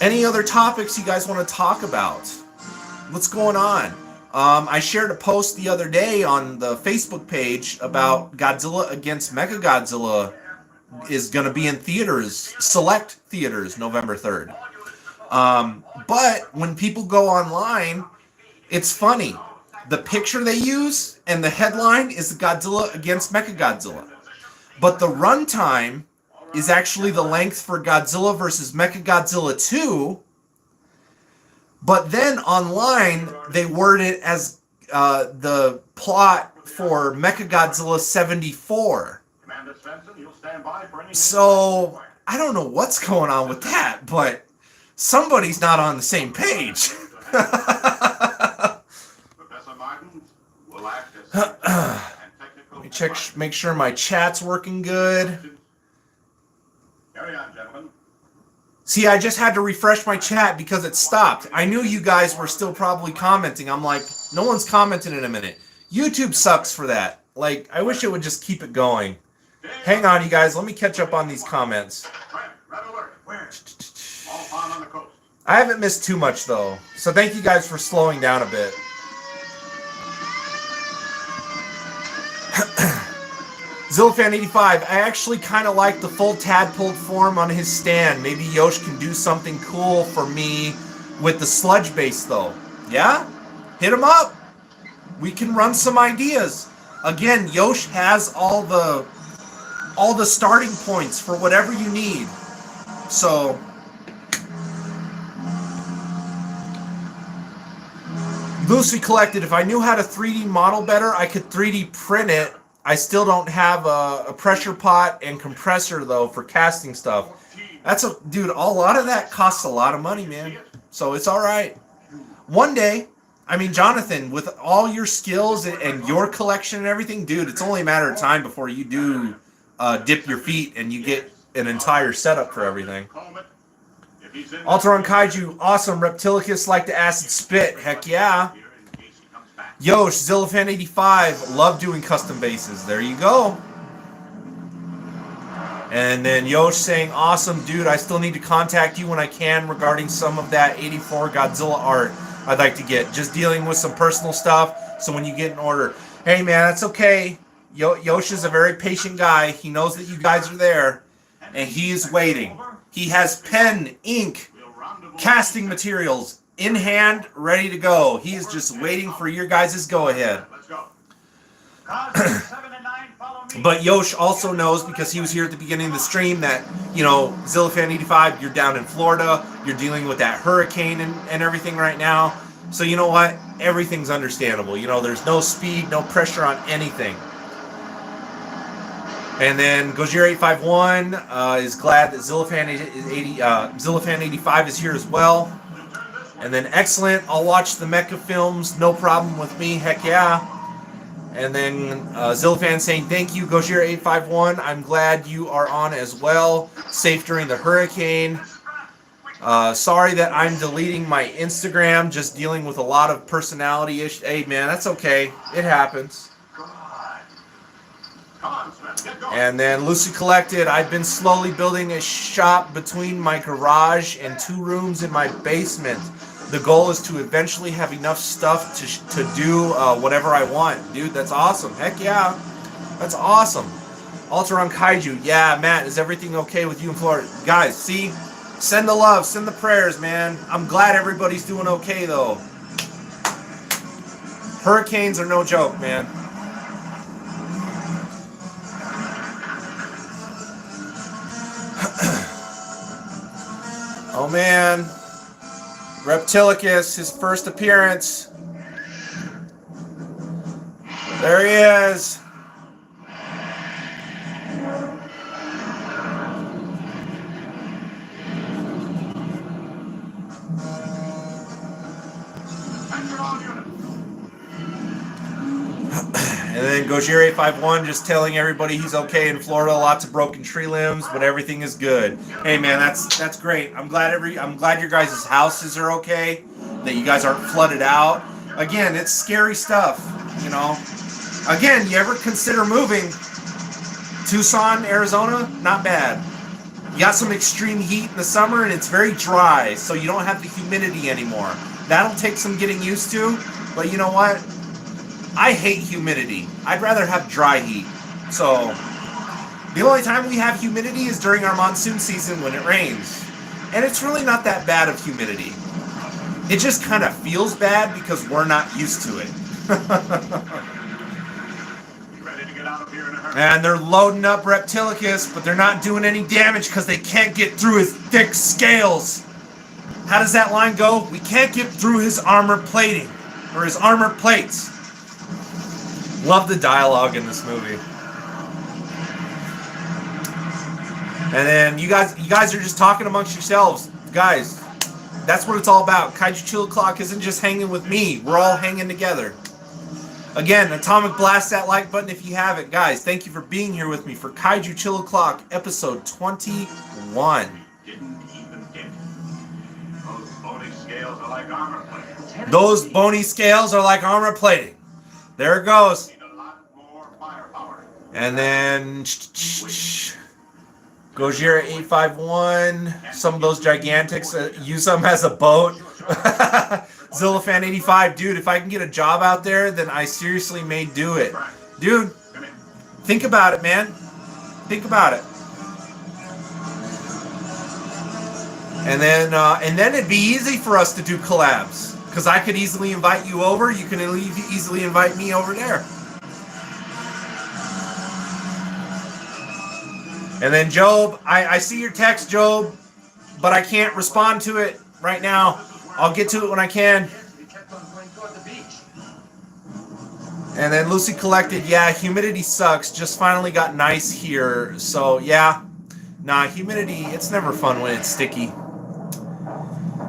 Any other topics you guys want to talk about? What's going on? I shared a post the other day on the Facebook page about Godzilla against Mechagodzilla is going to be in theaters, select theaters, November 3rd. But when people go online, it's funny. The picture they use and the headline is Godzilla against Mechagodzilla. But the runtime is actually the length for Godzilla vs. Mechagodzilla 2. But then online, they word it as the plot for Mechagodzilla 74.
Commander Svensson, you'll stand by for any...
So I don't know what's going on with that, but somebody's not on the same page.
Professor Martin will act as and technical...
Let me check, make sure my chat's working good.
Carry on, gentlemen.
See, I just had to refresh my chat because it stopped. I knew you guys were still probably commenting. I'm like, no one's commenting in a minute. YouTube sucks for that. Like, I wish it would just keep it going. Hang on, you guys. Let me catch up on these comments.
Red alert. Where? All farm on the coast.
I haven't missed too much, though. So thank you guys for slowing down a bit. Zillafan85, I actually kind of like the full tadpole form on his stand. Maybe Yosh can do something cool for me with the sludge base, though. Yeah? Hit him up. We can run some ideas. Again, Yosh has all the starting points for whatever you need. So Lucy collected, if I knew how to 3D model better, I could 3D print it. I still don't have a pressure pot and compressor, though, for casting stuff. That's a... Dude, a lot of that costs a lot of money, man. So it's all right. One day, I mean, Jonathan, with all your skills and your collection and everything, dude, it's only a matter of time before you do dip your feet and you get an entire setup for everything. Alteron Kaiju, awesome. Reptilicus like the acid spit. Heck yeah. Yosh, Zillafan85, love doing custom bases. There you go. And then Yosh saying, awesome, dude, I still need to contact you when I can regarding some of that 84 Godzilla art I'd like to get. Just dealing with some personal stuff, so when you get an order. Hey, man, that's okay. Yosh is a very patient guy. He knows that you guys are there, and he is waiting. He has pen, ink, casting materials in hand, ready to go. He is just waiting for your guys' go-ahead. But Yosh also knows, because he was here at the beginning of the stream, that, you know, Zillafan85, you're down in Florida, you're dealing with that hurricane and everything right now. So you know what? Everything's understandable. You know, there's no speed, no pressure on anything. And then Gojira851 is glad that Zillafan85 is here as well. And then excellent, I'll watch the mecha films, no problem with me, heck yeah. And then Zillafan saying, thank you, Gojira851. I'm glad you are on as well. Safe during the hurricane. Sorry that I'm deleting my Instagram, just dealing with a lot of personality issues. Hey, man, that's okay. It happens. And then Lucy collected, I've been slowly building a shop between my garage and 2 rooms in my basement. The goal is to eventually have enough stuff to do whatever I want. Dude, that's awesome. Heck yeah. That's awesome. Alteron Kaiju. Yeah, Matt, is everything okay with you in Florida? Guys, see? Send the love. Send the prayers, man. I'm glad everybody's doing okay, though. Hurricanes are no joke, man. Oh, man. Reptilicus, his first appearance. There he is. And then Gojira851 just telling everybody he's okay in Florida. Lots of broken tree limbs, but everything is good. Hey man, that's great. I'm glad your guys' houses are okay. That you guys aren't flooded out. Again, it's scary stuff, you know. Again, you ever consider moving? Tucson, Arizona? Not bad. You got some extreme heat in the summer and it's very dry, so you don't have the humidity anymore. That'll take some getting used to, but you know what? I hate humidity. I'd rather have dry heat. So, the only time we have humidity is during our monsoon season when it rains. And it's really not that bad of humidity. It just kind of feels bad because we're not used to it. And they're loading up Reptilicus, but they're not doing any damage because they can't get through his thick scales. How does that line go? We can't get through his armor plating, or his armor plates. Love the dialogue in this movie. And then you guys are just talking amongst yourselves. Guys, that's what it's all about. Kaiju Chill Clock isn't just hanging with me. We're all hanging together. Again, Atomic Blast that like button if you have it. Guys, thank you for being here with me for Kaiju Chill Clock, episode 21.
Didn't even get it. Those bony scales are like armor plating.
Those bony scales are like armor plating. There it goes.
Need a lot more firepower.
And then Gojira 851. Some of those gigantics use them as a boat. Zillafan 85, dude. If I can get a job out there, then I seriously may do it, dude. Think about it, man. Think about it. And then it'd be easy for us to do collabs because I could easily invite you over. You can easily invite me over there. And then Job, I see your text, Job, but I can't respond to it right now. I'll get to it when I can. And then Lucy Collected, yeah, humidity sucks. Just finally got nice here. So, yeah. Nah, humidity, it's never fun when it's sticky.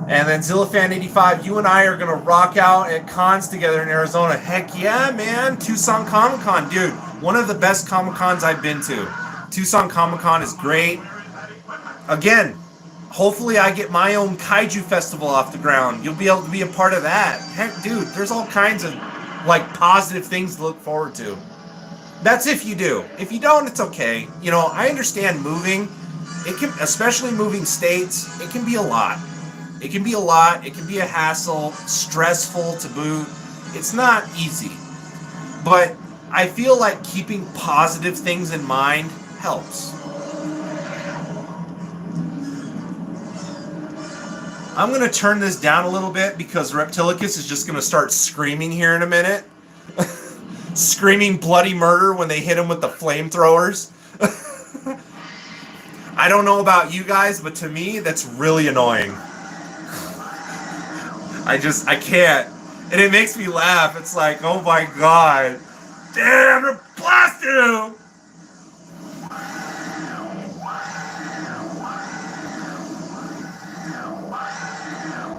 And then Zillafan85, you and I are going to rock out at cons together in Arizona. Heck yeah, man. Tucson Comic Con, dude. One of the best Comic Cons I've been to. Tucson Comic Con is great. Again, hopefully I get my own Kaiju festival off the ground. You'll be able to be a part of that. Heck, dude, there's all kinds of like positive things to look forward to. That's if you do. If you don't, it's okay. You know, I understand moving. It can, especially moving states, it can be a lot. It can be a lot. It can be a hassle, stressful to boot. It's not easy. But I feel like keeping positive things in mind helps. I'm going to turn this down a little bit because Reptilicus is just going to start screaming here in a minute. Screaming bloody murder when they hit him with the flamethrowers. I don't know about you guys, but to me, that's really annoying. I can't. And it makes me laugh. It's like, oh my god. Damn, they're blasting him!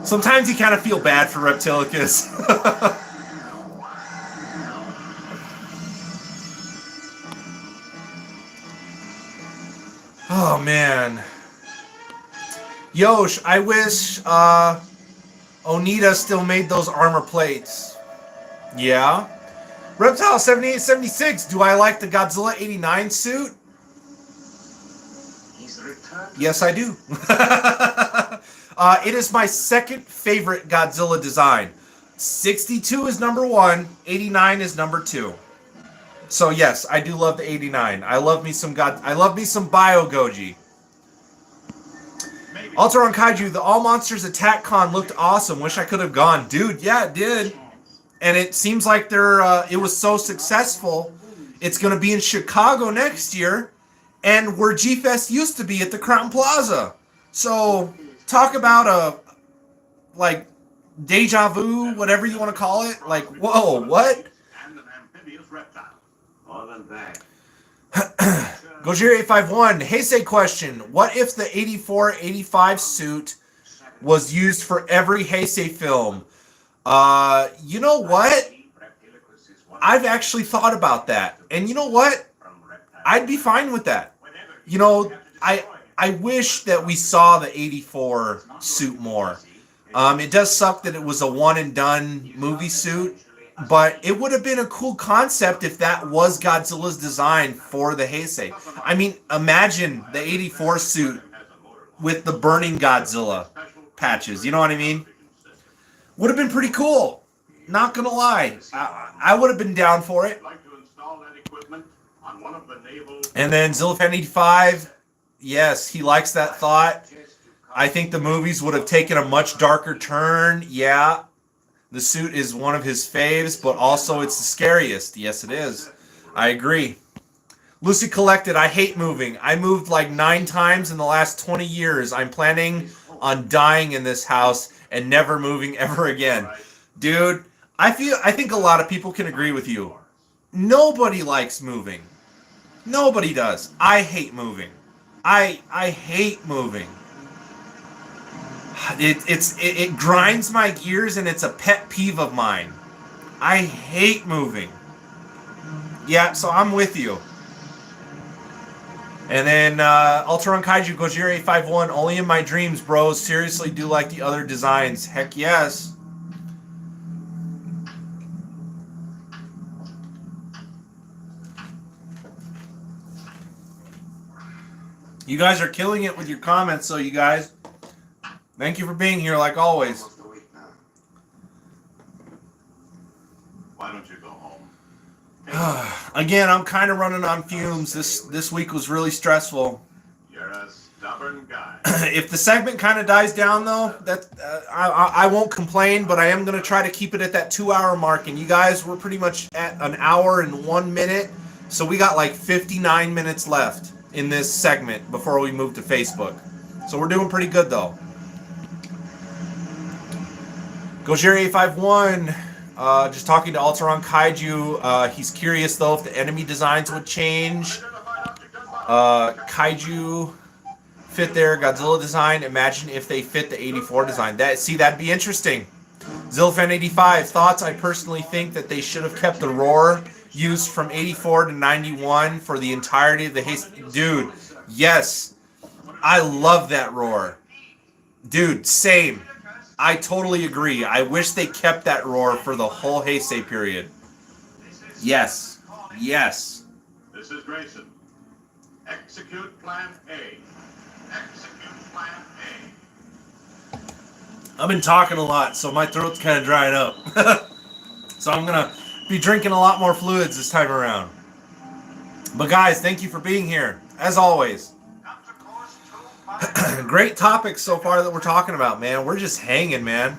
Sometimes you kind of feel bad for Reptilicus. Oh, man. Yosh, I wish Onita still made those armor plates. Yeah. Reptile 7876, do I like the Godzilla 89 suit?
He's returned.
Yes, I do. It is my second favorite Godzilla design. 62 is number 1, 89 is number 2. So yes, I do love the 89. I love me some Bio Goji. Alteron Kaiju, the All Monsters Attack Con looked awesome. Wish I could have gone. Dude, yeah, it did. And it seems like it was so successful. It's going to be in Chicago next year. And where G-Fest used to be at the Crown Plaza. So, talk about like, deja vu, whatever you want to call it. Like, whoa, what?
And an amphibious reptile.
More than that.
Gojira 851, Heisei question. What if the 84-85 suit was used for every Heisei film? You know what? I've actually thought about that. And you know what? I'd be fine with that. You know, I wish that we saw the 84 suit more. It does suck that it was a one and done movie suit, but it would have been a cool concept if that was Godzilla's design for the Heisei. I mean, imagine the 84 suit with the burning Godzilla patches. You know what I mean? Would have been pretty cool. Not gonna lie. I would have been down for it. And then Zillafan 85, yes, he likes that thought. I think the movies would have taken a much darker turn. Yeah, the suit is one of his faves, but also it's the scariest. Yes, it is. I agree. Lucy Collected, I hate moving. I moved like 9 times in the last 20 years. I'm planning on dying in this house and never moving ever again. Dude, I think a lot of people can agree with you. Nobody likes moving. Nobody does. I hate moving. I hate moving. It grinds my gears, and it's a pet peeve of mine. I hate moving. Yeah, so I'm with you. And then Ultron Kaiju Gojira 851, only in my dreams, bros. Seriously, do like the other designs. Heck yes. You guys are killing it with your comments, so you guys, thank you for being here like always.
Almost a week now. Why don't you go home?
Again, I'm kind of running on fumes. This week was really stressful.
You're a stubborn guy.
If the segment kind of dies down, though, that I won't complain, but I am going to try to keep it at that 2-hour mark. And you guys, we're pretty much at an hour and 1 minute, so we got like 59 minutes left in this segment before we move to Facebook. So we're doing pretty good, though. Gojira851, just talking to Ultron Kaiju. He's curious, though, if the enemy designs would change. Kaiju fit their Godzilla design. Imagine if they fit the 84 design. That'd be interesting. Zilfan85, thoughts? I personally think that they should have kept the roar used from 84 to 91 for the entirety of the haste. Dude, yes. I love that roar. Dude, same. I totally agree. I wish they kept that roar for the whole Heisei period. Yes. Yes.
This is Grayson. Execute Plan A. Execute Plan A.
I've been talking a lot, so my throat's kind of drying up. So I'm going to be drinking a lot more fluids this time around. But guys, thank you for being here, as always. Great topics so far that we're talking about, man. We're just hanging, man.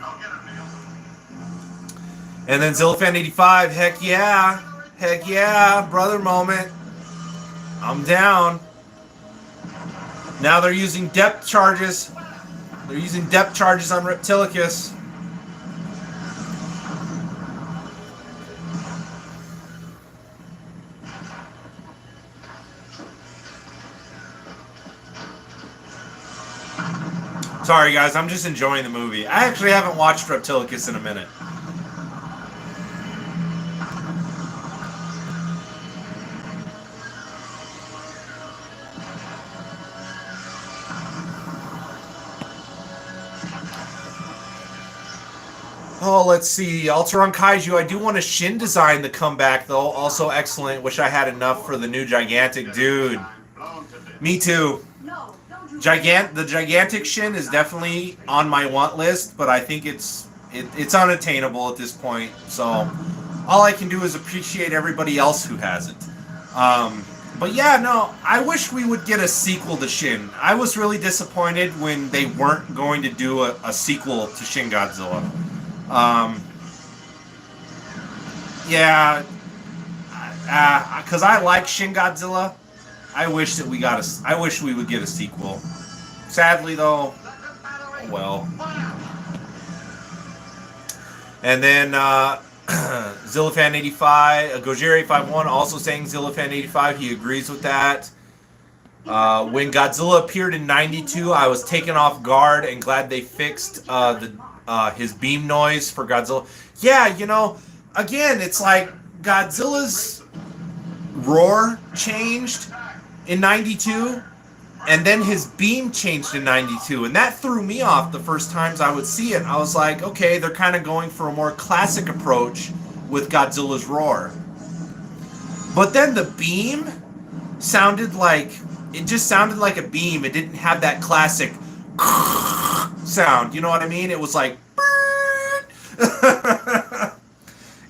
And then Zillafan85, heck yeah. Heck yeah, brother moment. I'm down. Now they're using depth charges. They're using depth charges on Reptilicus. Sorry, guys. I'm just enjoying the movie. I actually haven't watched Reptilicus in a minute. Oh, let's see. Ultron Kaiju. I do want a Shin design to come back, though. Also excellent. Wish I had enough for the new Gigantic. Dude. Me too. The Gigantic Shin is definitely on my want list, but I think it's unattainable at this point. So all I can do is appreciate everybody else who has it. But yeah, no, I wish we would get a sequel to Shin. I was really disappointed when they weren't going to do a sequel to Shin Godzilla. Yeah, because I like Shin Godzilla. I wish we would get a sequel. Sadly, though, oh well. And then Zillafan85, Gojira851 also saying Zillafan85. He agrees with that. When Godzilla appeared in '92, I was taken off guard and glad they fixed his beam noise for Godzilla. Yeah, you know, again, it's like Godzilla's roar changed in '92, and then his beam changed in '92, and that threw me off the first times I would see it. I was like, okay, they're kind of going for a more classic approach with Godzilla's roar. But then the beam sounded like a beam. It didn't have that classic sound. You know what I mean? It was like.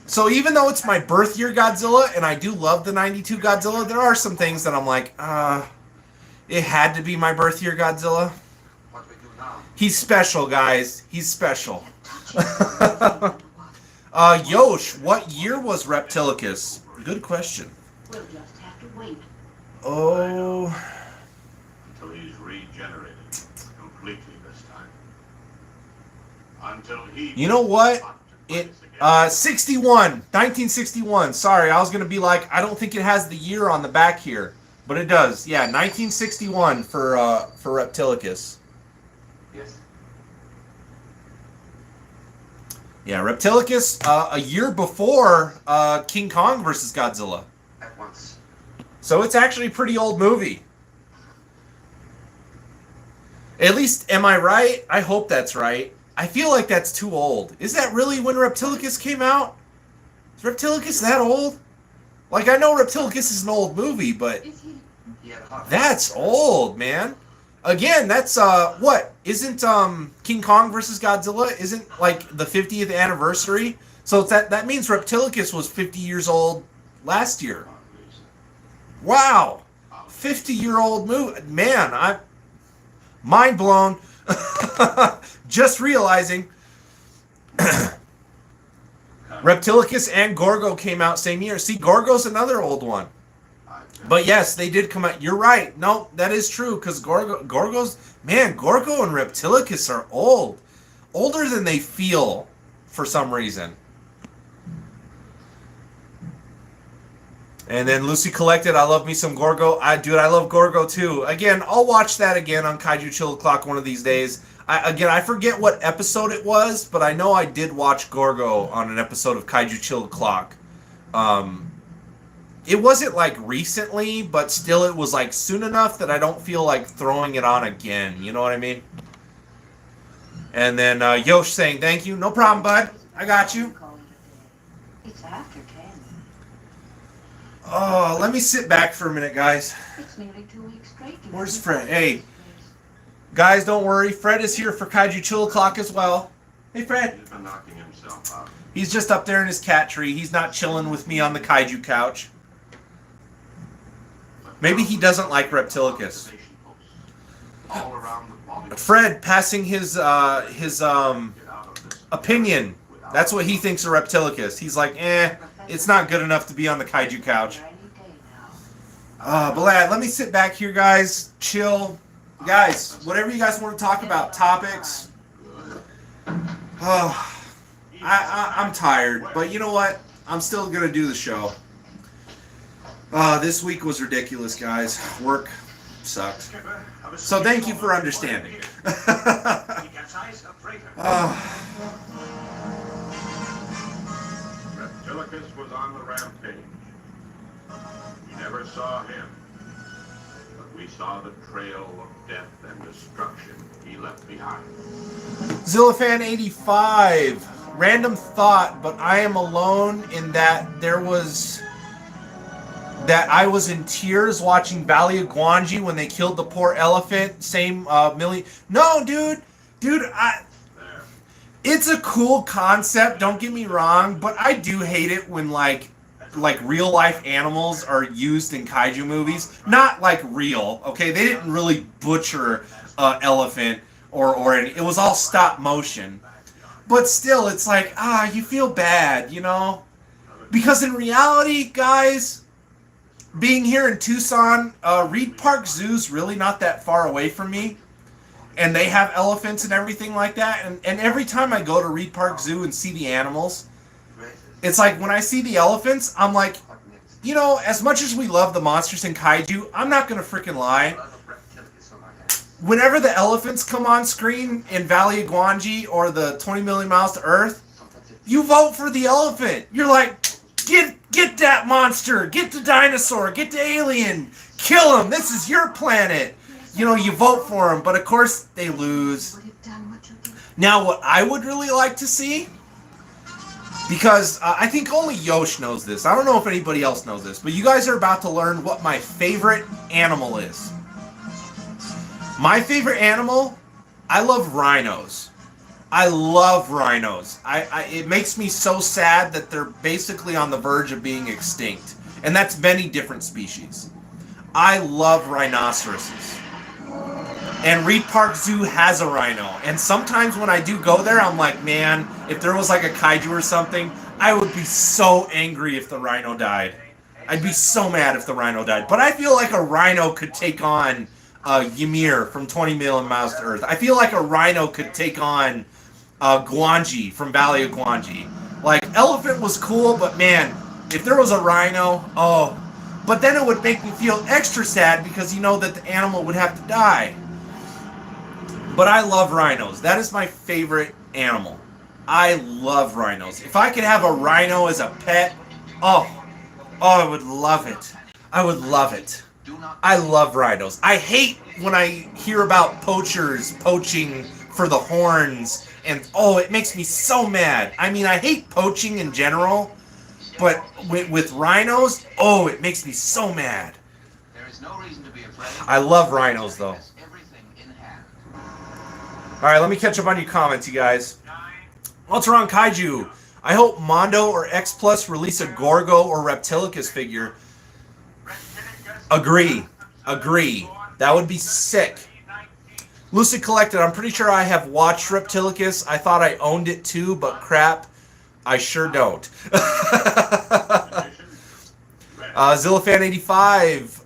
So even though it's my birth year Godzilla, and I do love the '92 Godzilla, there are some things that I'm like, it had to be my birth year Godzilla.
What we do now?
He's special, guys. He's special. Yosh, what year was Reptilicus? Good question.
We'll just have to wait.
Oh.
Until he's regenerated completely this time. Until he.
You know what? It 1961. Sorry, I was gonna be like, I don't think it has the year on the back here, but it does. Yeah, 1961 for Reptilicus.
Yes.
Yeah, Reptilicus a year before King Kong versus Godzilla.
At once.
So it's actually a pretty old movie. At least, am I right? I hope that's right. I feel like that's too old. Is that really when Reptilicus came out? Is Reptilicus that old? Like, I know Reptilicus is an old movie, but
Is he?
Yeah, the heart.
that's old, man. Again, that's, what? Isn't, King Kong versus Godzilla, isn't, like, the 50th anniversary? So it's that means Reptilicus was 50 years old last year. Wow. 50-year-old movie. Man, I'm mind blown. Just realizing Reptilicus and Gorgo came out same year. See, Gorgo's another old one. But yes, they did come out. You're right. No, that is true, because Gorgo and Reptilicus are old. Older than they feel for some reason. And then Lucy Collected, I love me some Gorgo. I love Gorgo too. Again, I'll watch that again on Kaiju Chill Clock one of these days. I forget what episode it was, but I know I did watch Gorgo on an episode of Kaiju Chill Clock. It wasn't like recently, but still it was like soon enough that I don't feel like throwing it on again. You know what I mean? And then Yosh saying thank you. No problem, bud. I got you.
It's after 10.
Oh, let me sit back for a minute, guys.
It's nearly 2 weeks straight.
Where's Fred? Hey, guys, don't worry. Fred is here for Kaiju Chill Clock as well. Hey, Fred.
He's been knocking himself out.
He's just up there in his cat tree. He's not chilling with me on the Kaiju couch. Maybe he doesn't like Reptilicus.
All around the body.
Fred passing his opinion. That's what he thinks of Reptilicus. He's like, it's not good enough to be on the Kaiju couch. But let me sit back here, guys. Chill. Guys, whatever you guys want to talk about, topics. I'm tired, but you know what? I'm still going to do the show. This week was ridiculous, guys. Work sucked. So thank you for understanding.
Reptilicus was on the rampage. We never saw him, but we saw the trail of death and destruction he left behind.
Zillafan85. Random thought, but I am alone in that I was in tears watching Valley of Guanji when they killed the poor elephant. Same million. No, dude, it's a cool concept. Don't get me wrong, but I do hate it when like real life animals are used in kaiju movies. Not like real, okay? They didn't really butcher elephant or any. It was all stop motion. But still, it's like you feel bad, you know? Because in reality, guys, being here in Tucson, Reed Park Zoo's really not that far away from me. And they have elephants and everything like that. And every time I go to Reed Park Zoo and see the animals, it's like when I see the elephants, I'm like, you know, as much as we love the monsters in kaiju, I'm not going to freaking lie. Whenever the elephants come on screen in Valley of Guanji or the 20 Million Miles to Earth, you vote for the elephant. You're like, get that monster, get the dinosaur, get the alien, kill him. This is your planet. You know, you vote for them, but of course they lose. Now, what I would really like to see, because I think only Yosh knows this. I don't know if anybody else knows this, but you guys are about to learn what my favorite animal is. My favorite animal, I love rhinos. I love rhinos. It makes me so sad that they're basically on the verge of being extinct. And that's many different species. I love rhinoceroses. And Reed Park Zoo has a rhino. And sometimes when I do go there, I'm like, man, if there was like a kaiju or something, I would be so angry if the rhino died. I'd be so mad if the rhino died. But I feel like a rhino could take on Ymir from 20 Million Miles to Earth. I feel like a rhino could take on Guanji from Valley of Guanji. Like, elephant was cool, but man, if there was a rhino, oh. But then it would make me feel extra sad because you know that the animal would have to die. But I love rhinos. That is my favorite animal. I love rhinos. If I could have a rhino as a pet, oh, I would love it. I would love it. I love rhinos. I hate when I hear about poachers poaching for the horns, and oh, it makes me so mad. I mean, I hate poaching in general, but with rhinos, oh, it makes me so mad. I love rhinos, though. Alright, let me catch up on your comments, you guys. Ultron Kaiju. I hope Mondo or X Plus release a Gorgo or Reptilicus figure. Agree. That would be sick. Lucid Collected. I'm pretty sure I have watched Reptilicus. I thought I owned it too, but crap, I sure don't. Zillafan85,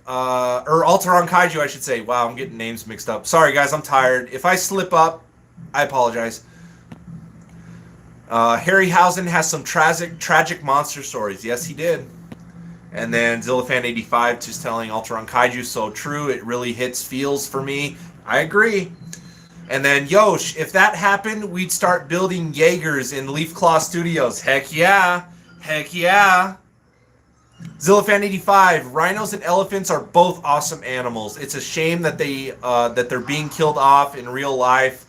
or Ultron Kaiju, I should say. Wow, I'm getting names mixed up. Sorry, guys, I'm tired. If I slip up, I apologize. Harryhausen has some tragic monster stories. Yes, he did. And then Zillafan85 just telling Ultron Kaiju, so true. It really hits feels for me. I agree. And then Yosh, if that happened, we'd start building Jaegers in Leaf Claw Studios. Heck yeah. Heck yeah. Zillafan85, rhinos and elephants are both awesome animals. It's a shame that they're being killed off in real life.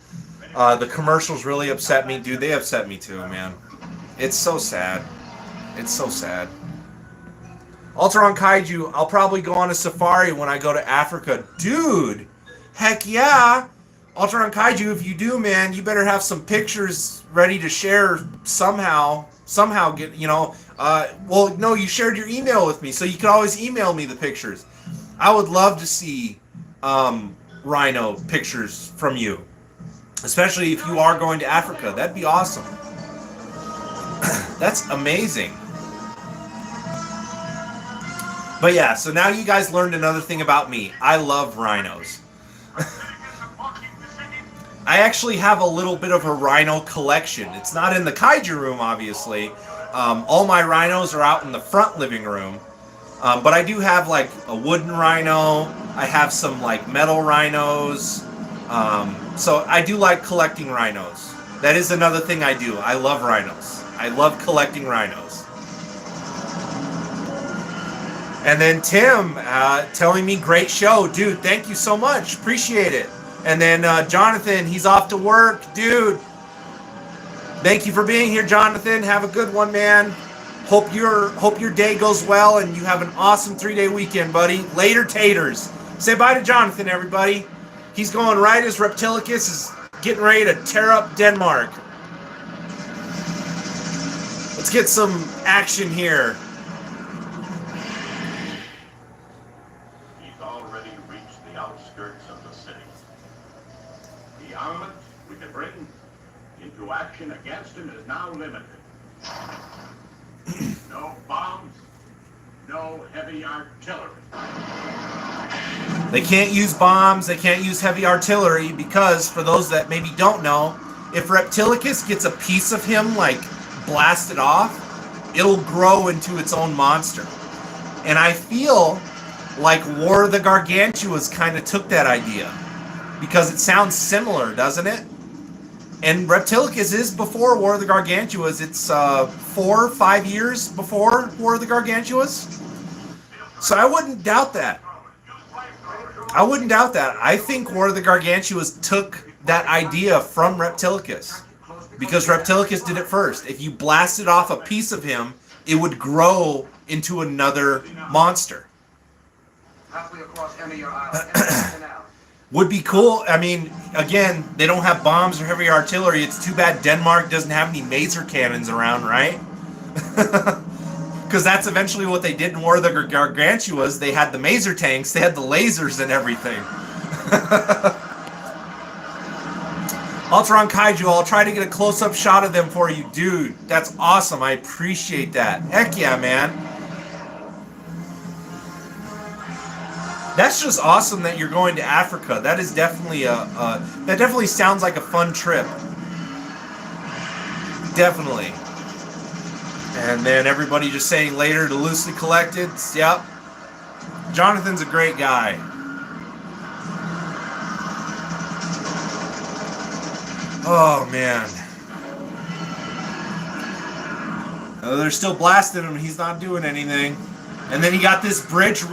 The commercials really upset me. Dude, they upset me too, man. It's so sad. It's so sad. Ultron Kaiju, I'll probably go on a safari when I go to Africa. Dude, heck yeah. Ultron Kaiju, if you do, man, you better have some pictures ready to share somehow. Somehow get, you know, well, no, you shared your email with me, so you can always email me the pictures. I would love to see rhino pictures from you, especially if you are going to Africa. That'd be awesome. That's amazing. But yeah, so now you guys learned another thing about me. I love rhinos. I actually have a little bit of a rhino collection. It's not in the Kaiju room, obviously. All my rhinos are out in the front living room. But I do have like a wooden rhino. I have some like metal rhinos. So I do like collecting rhinos. That is another thing I do. I love rhinos. I love collecting rhinos. And then Tim telling me great show. Dude, thank you so much. Appreciate it. And then Jonathan, he's off to work. Dude, thank you for being here, Jonathan. Have a good one, man. Hope your day goes well and you have an awesome 3-day weekend, buddy. Later, taters. Say bye to Jonathan, everybody. He's going right as Reptilicus is getting ready to tear up Denmark. Let's get some action here.
He's already reached the outskirts of the city. The armament we can bring into action against him is now limited. No bombs, no heavy artillery.
They can't use bombs, they can't use heavy artillery because, for those that maybe don't know, if Reptilicus gets a piece of him, like, blasted off, it'll grow into its own monster. And I feel like War of the Gargantuas kind of took that idea. Because it sounds similar, doesn't it? And Reptilicus is before War of the Gargantuas. It's 4 or 5 years before War of the Gargantuas. So I wouldn't doubt that. I wouldn't doubt that. I think War of the Gargantuas took that idea from Reptilicus. Because Reptilicus did it first. If you blasted off a piece of him, it would grow into another monster. Would be cool. I mean, again, they don't have bombs or heavy artillery. It's too bad Denmark doesn't have any maser cannons around, right? Because that's eventually what they did in War of the Gargantuas. They had the maser tanks, they had the lasers and everything. Ultron Kaiju, I'll try to get a close-up shot of them for you. Dude, that's awesome. I appreciate that. Heck yeah, man. That's just awesome that you're going to Africa. That is definitely that definitely sounds like a fun trip. Definitely. And then everybody just saying later to loosely collected. Yep. Jonathan's a great guy. Oh, man. They're still blasting him. He's not doing anything. And then you got this bridge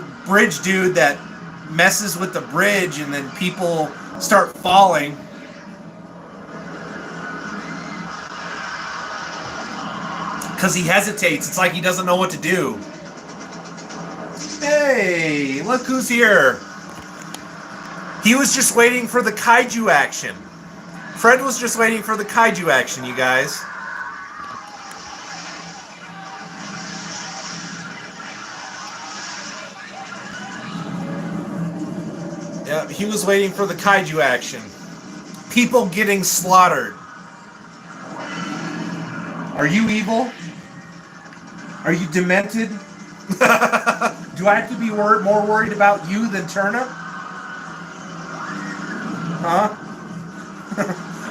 dude that messes with the bridge, and then people start falling. Because he hesitates. It's like he doesn't know what to do. Hey, look who's here. He was just waiting for the kaiju action. Fred was just waiting for the kaiju action, you guys. Yeah, he was waiting for the kaiju action. People getting slaughtered. Are you evil? Are you demented? Do I have to be more worried about you than Turnip? Huh?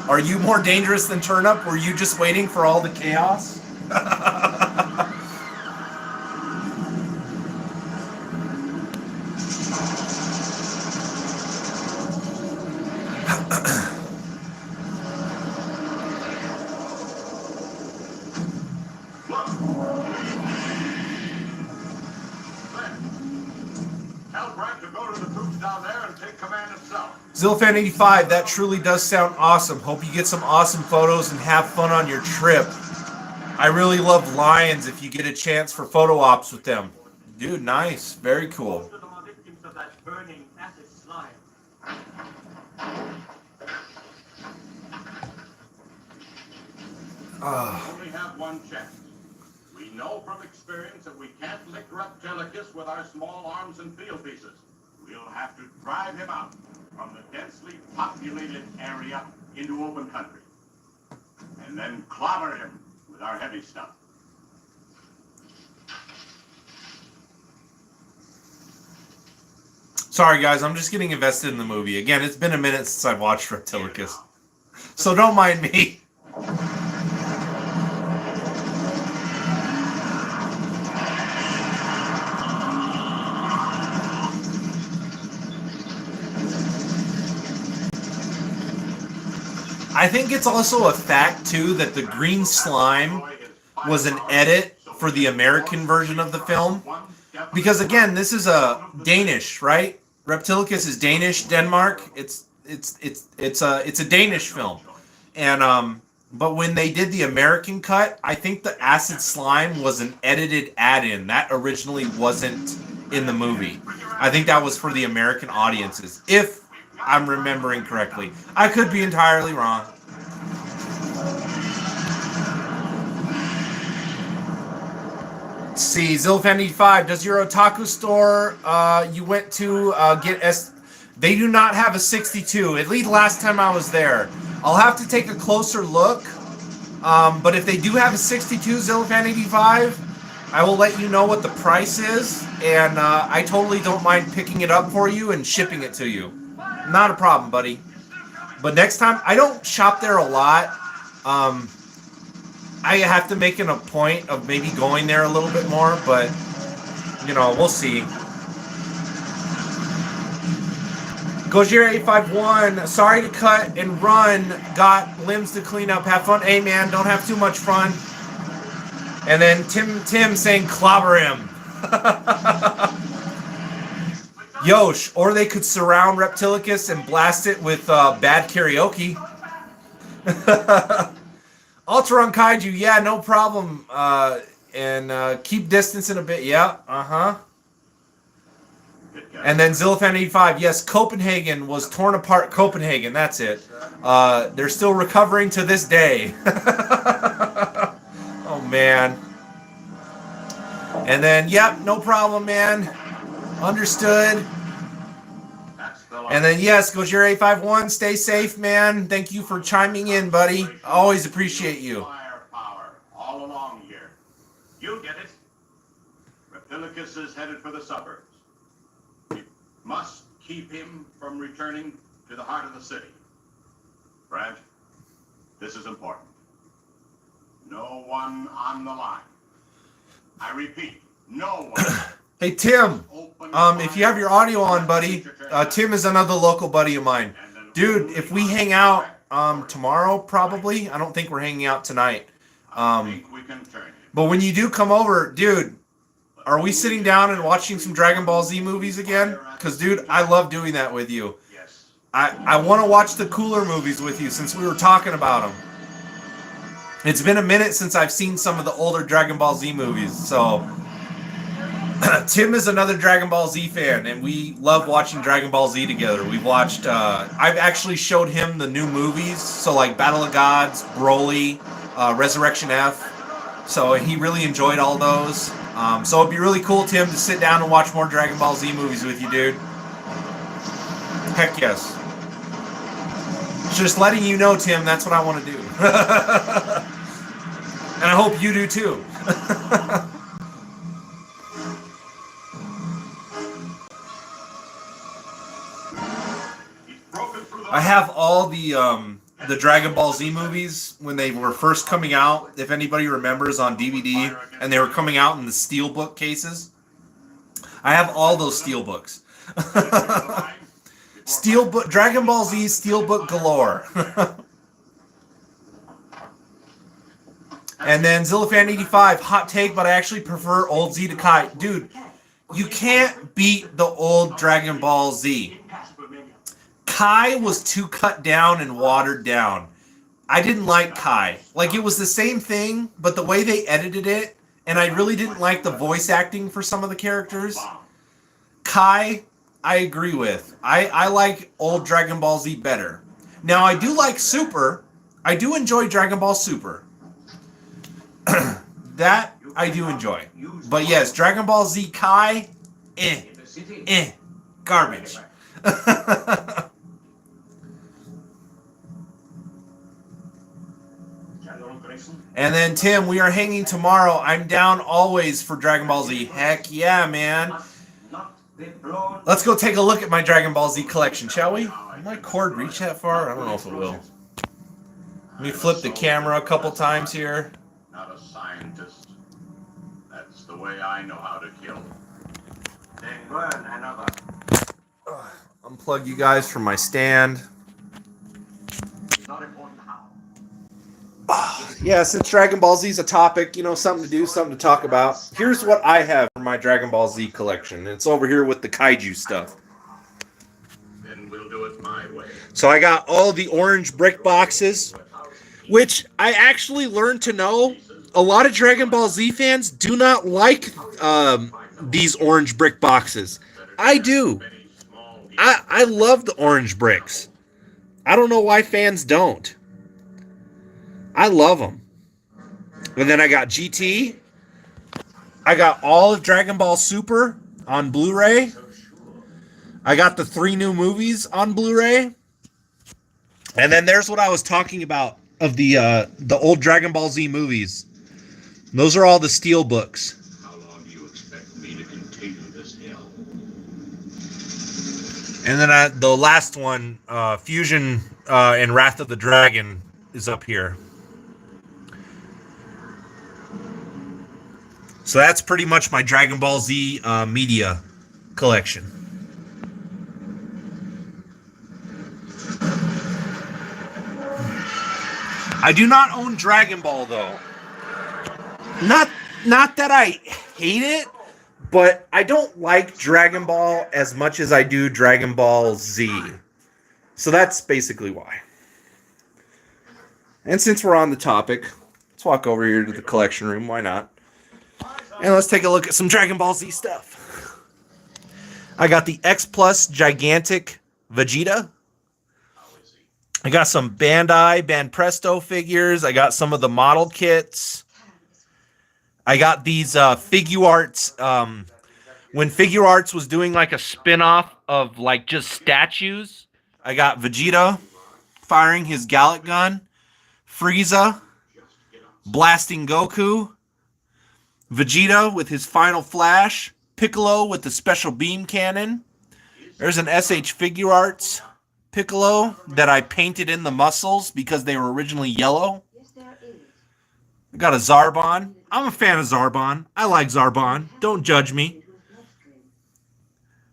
Are you more dangerous than Turnip? Were you just waiting for all the chaos? Zilfan85, that truly does sound awesome. Hope you get some awesome photos and have fun on your trip. I really love lions if you get a chance for photo ops with them. Dude, nice. Very cool.
Only have one chance. We know from experience that we can't lick Reptilicus with our small arms and field pieces. We'll have to drive him out from the densely populated area into open country. And then clobber him with our heavy stuff.
Sorry, guys. I'm just getting invested in the movie. Again, it's been a minute since I've watched Reptilicus. So don't mind me. I think it's also a fact, too, that the green slime was an edit for the American version of the film. Because, again, this is a Danish, right? Reptilicus is Danish, Denmark. It's a Danish film. And, but when they did the American cut, I think the acid slime was an edited add-in. That originally wasn't in the movie. I think that was for the American audiences, if I'm remembering correctly. I could be entirely wrong. Let's see, Zilf95, does your otaku store you went to they do not have a 62, at least last time I was there. I'll have to take a closer look, but if they do have a 62 Zilf85, I will let you know what the price is, and I totally don't mind picking it up for you and shipping it to you. Not a problem, buddy. But next time, I don't shop there a lot. I have to make it a point of maybe going there a little bit more, but, you know, we'll see. Gojira851, sorry to cut and run. Got limbs to clean up. Have fun. Hey, man, don't have too much fun. And then Tim saying clobber him. Yosh, or they could surround Reptilicus and blast it with bad karaoke. Ultron Kaiju, yeah, no problem. And keep distance in a bit. Yeah, uh-huh. And then Zilfan85, yes, Copenhagen was torn apart. Copenhagen, that's it. They're still recovering to this day. Oh, man. And then, yep, no problem, man. Understood. And then, yes, Gojira851, stay safe, man. Thank you for chiming in, buddy. Always appreciate you.
Firepower all along here. You get it. Reptilicus is headed for the suburbs. We must keep him from returning to the heart of the city. Brad, this is important. No one on the line. I repeat, no one.
Hey, Tim. If you have your audio on, buddy, Tim is another local buddy of mine. Dude, if we hang out tomorrow, probably. I don't think we're hanging out tonight. But when you do come over, dude, are we sitting down and watching some Dragon Ball Z movies again? Because, dude, I love doing that with you. I want to watch the cooler movies with you since we were talking about them. It's been a minute since I've seen some of the older Dragon Ball Z movies, so... Tim is another Dragon Ball Z fan, and we love watching Dragon Ball Z together. We've watched, I've actually showed him the new movies, so like Battle of Gods, Broly, Resurrection F, so he really enjoyed all those. So it'd be really cool, Tim, to sit down and watch more Dragon Ball Z movies with you, dude. Heck yes. Just letting you know, Tim, that's what I want to do. And I hope you do too. I have all the Dragon Ball Z movies when they were first coming out, if anybody remembers, on DVD, and they were coming out in the steelbook cases. I have all those steelbooks. Steelbook, Dragon Ball Z steelbook galore. And then Zillafan85, hot take, but I actually prefer old Z to Kai. Dude, you can't beat the old Dragon Ball Z. Kai was too cut down and watered down. I didn't like Kai. Like, it was the same thing, but the way they edited it, and I really didn't like the voice acting for some of the characters. Kai, I agree with. I like old Dragon Ball Z better. Now, I do like Super. I do enjoy Dragon Ball Super. That I do enjoy. But yes, Dragon Ball Z Kai, garbage. And then, Tim, we are hanging tomorrow. I'm down always for Dragon Ball Z. Heck yeah, man. Let's go take a look at my Dragon Ball Z collection, shall we? Will my cord reach that far? I don't know if it will. Let me flip the camera a couple times here.
Not a scientist. That's the way I know how to kill. Then learn another.
Unplug you guys from my stand.
Not important how.
Yeah, since Dragon Ball Z is a topic, you know, something to do, something to talk about. Here's what I have for my Dragon Ball Z collection. It's over here with the Kaiju stuff.
Then we'll do it my way.
So I got all the orange brick boxes, which I actually learned to know a lot of Dragon Ball Z fans do not like these orange brick boxes. I do. I love the orange bricks. I don't know why fans don't. I love them. And then I got GT. I got all of Dragon Ball Super on Blu-ray. I got the 3 new movies on Blu-ray. And then there's what I was talking about of the old Dragon Ball Z movies. Those are all the steel books.
How long do you expect me to continue this hell?
And then the last one, Fusion and Wrath of the Dragon, is up here. So that's pretty much my Dragon Ball Z media collection. I do not own Dragon Ball, though. Not that I hate it, but I don't like Dragon Ball as much as I do Dragon Ball Z. So that's basically why. And since we're on the topic, let's walk over here to the collection room. Why not? And let's take a look at some Dragon Ball Z stuff. I got the X Plus Gigantic Vegeta. I got some Bandai Banpresto figures. I got some of the model kits. I got these Figuarts. When Figuarts was doing like a spin-off of like just statues, I got Vegeta firing his Gallic gun, Frieza blasting Goku, Vegeta with his final flash, Piccolo with the special beam cannon. There's an SH Figuarts Piccolo that I painted in the muscles because they were originally yellow. I got a Zarbon. I'm a fan of Zarbon. I like Zarbon. Don't judge me.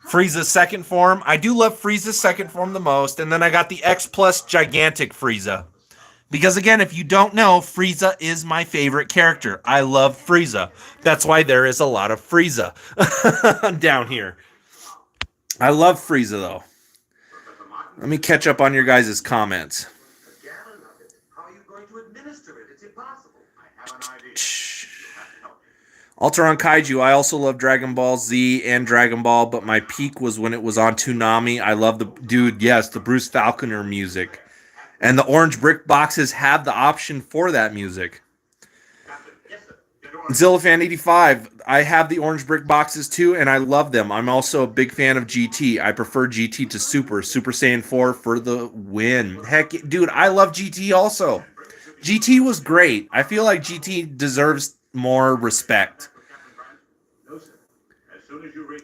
Frieza's second form. I do love Frieza's second form the most. And then I got the X Plus Gigantic Frieza. Because again, if you don't know, Frieza is my favorite character. I love Frieza. That's why there is a lot of Frieza down here. I love Frieza though. Let me catch up on your guys' comments.
How are you going to administer it? It's impossible. I have an idea.
Alteron Kaiju, I also love Dragon Ball Z and Dragon Ball, but my peak was when it was on Toonami. I love the Bruce Falconer music. And the orange brick boxes have the option for that music. Zillifan85, I have the orange brick boxes too, and I love them. I'm also a big fan of GT. I prefer GT to Super Saiyan 4 for the win. Heck, dude, I love GT also. GT was great. I feel like GT deserves more respect.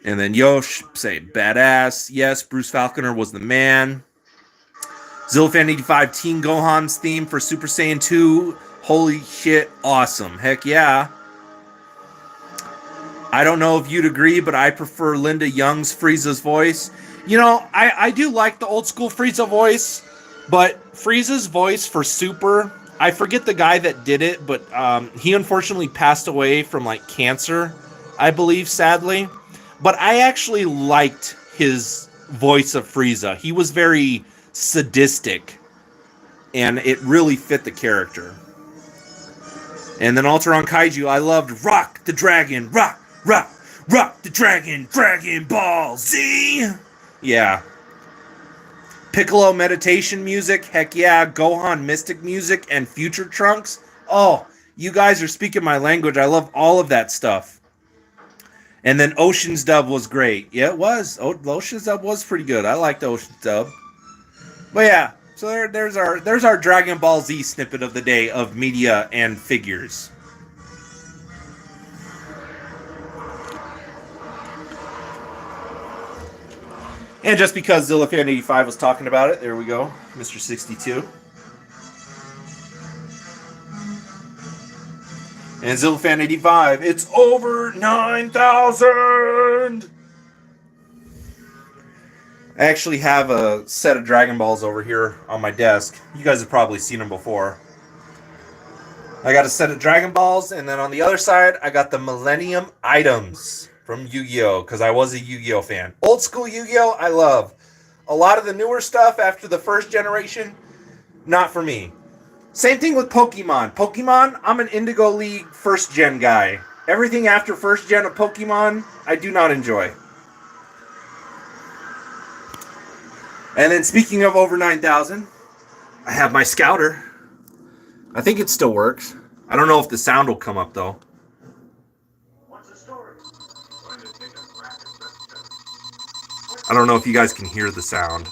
And then Yosh, say badass. Yes, Bruce Falconer was the man. Zillifan85, Teen Gohan's theme for Super Saiyan 2. Holy shit, awesome. Heck yeah. I don't know if you'd agree, but I prefer Linda Young's Frieza's voice. You know, I do like the old school Frieza voice, but Frieza's voice for Super, I forget the guy that did it, but he unfortunately passed away from like cancer, I believe, sadly. But I actually liked his voice of Frieza. He was very sadistic, and it really fit the character. And then Alteron Kaiju, I loved Rock the Dragon, Rock the Dragon, Dragon Ball Z. Yeah. Piccolo meditation music, heck yeah. Gohan Mystic music and Future Trunks. Oh, you guys are speaking my language. I love all of that stuff. And then Ocean's dub was great. Yeah, it was. Ocean's dub was pretty good. I liked Ocean's dub. But yeah, so there's our Dragon Ball Z snippet of the day of media and figures. And just because Zillifan85 was talking about it, there we go, Mr. 62. And Zillifan85, it's over 9,000! I actually have a set of Dragon Balls over here on my desk. You guys have probably seen them before. I got a set of Dragon Balls, and then on the other side, I got the Millennium Items from Yu-Gi-Oh! Because I was a Yu-Gi-Oh! Fan. Old school Yu-Gi-Oh! I love. A lot of the newer stuff after the first generation, not for me. Same thing with Pokemon. Pokemon, I'm an Indigo League first gen guy. Everything after first gen of Pokemon, I do not enjoy. And then speaking of over 9,000, I have my Scouter. I think it still works. I don't know if the sound will come up though.
What's the story?
I don't know if you guys can hear the sound,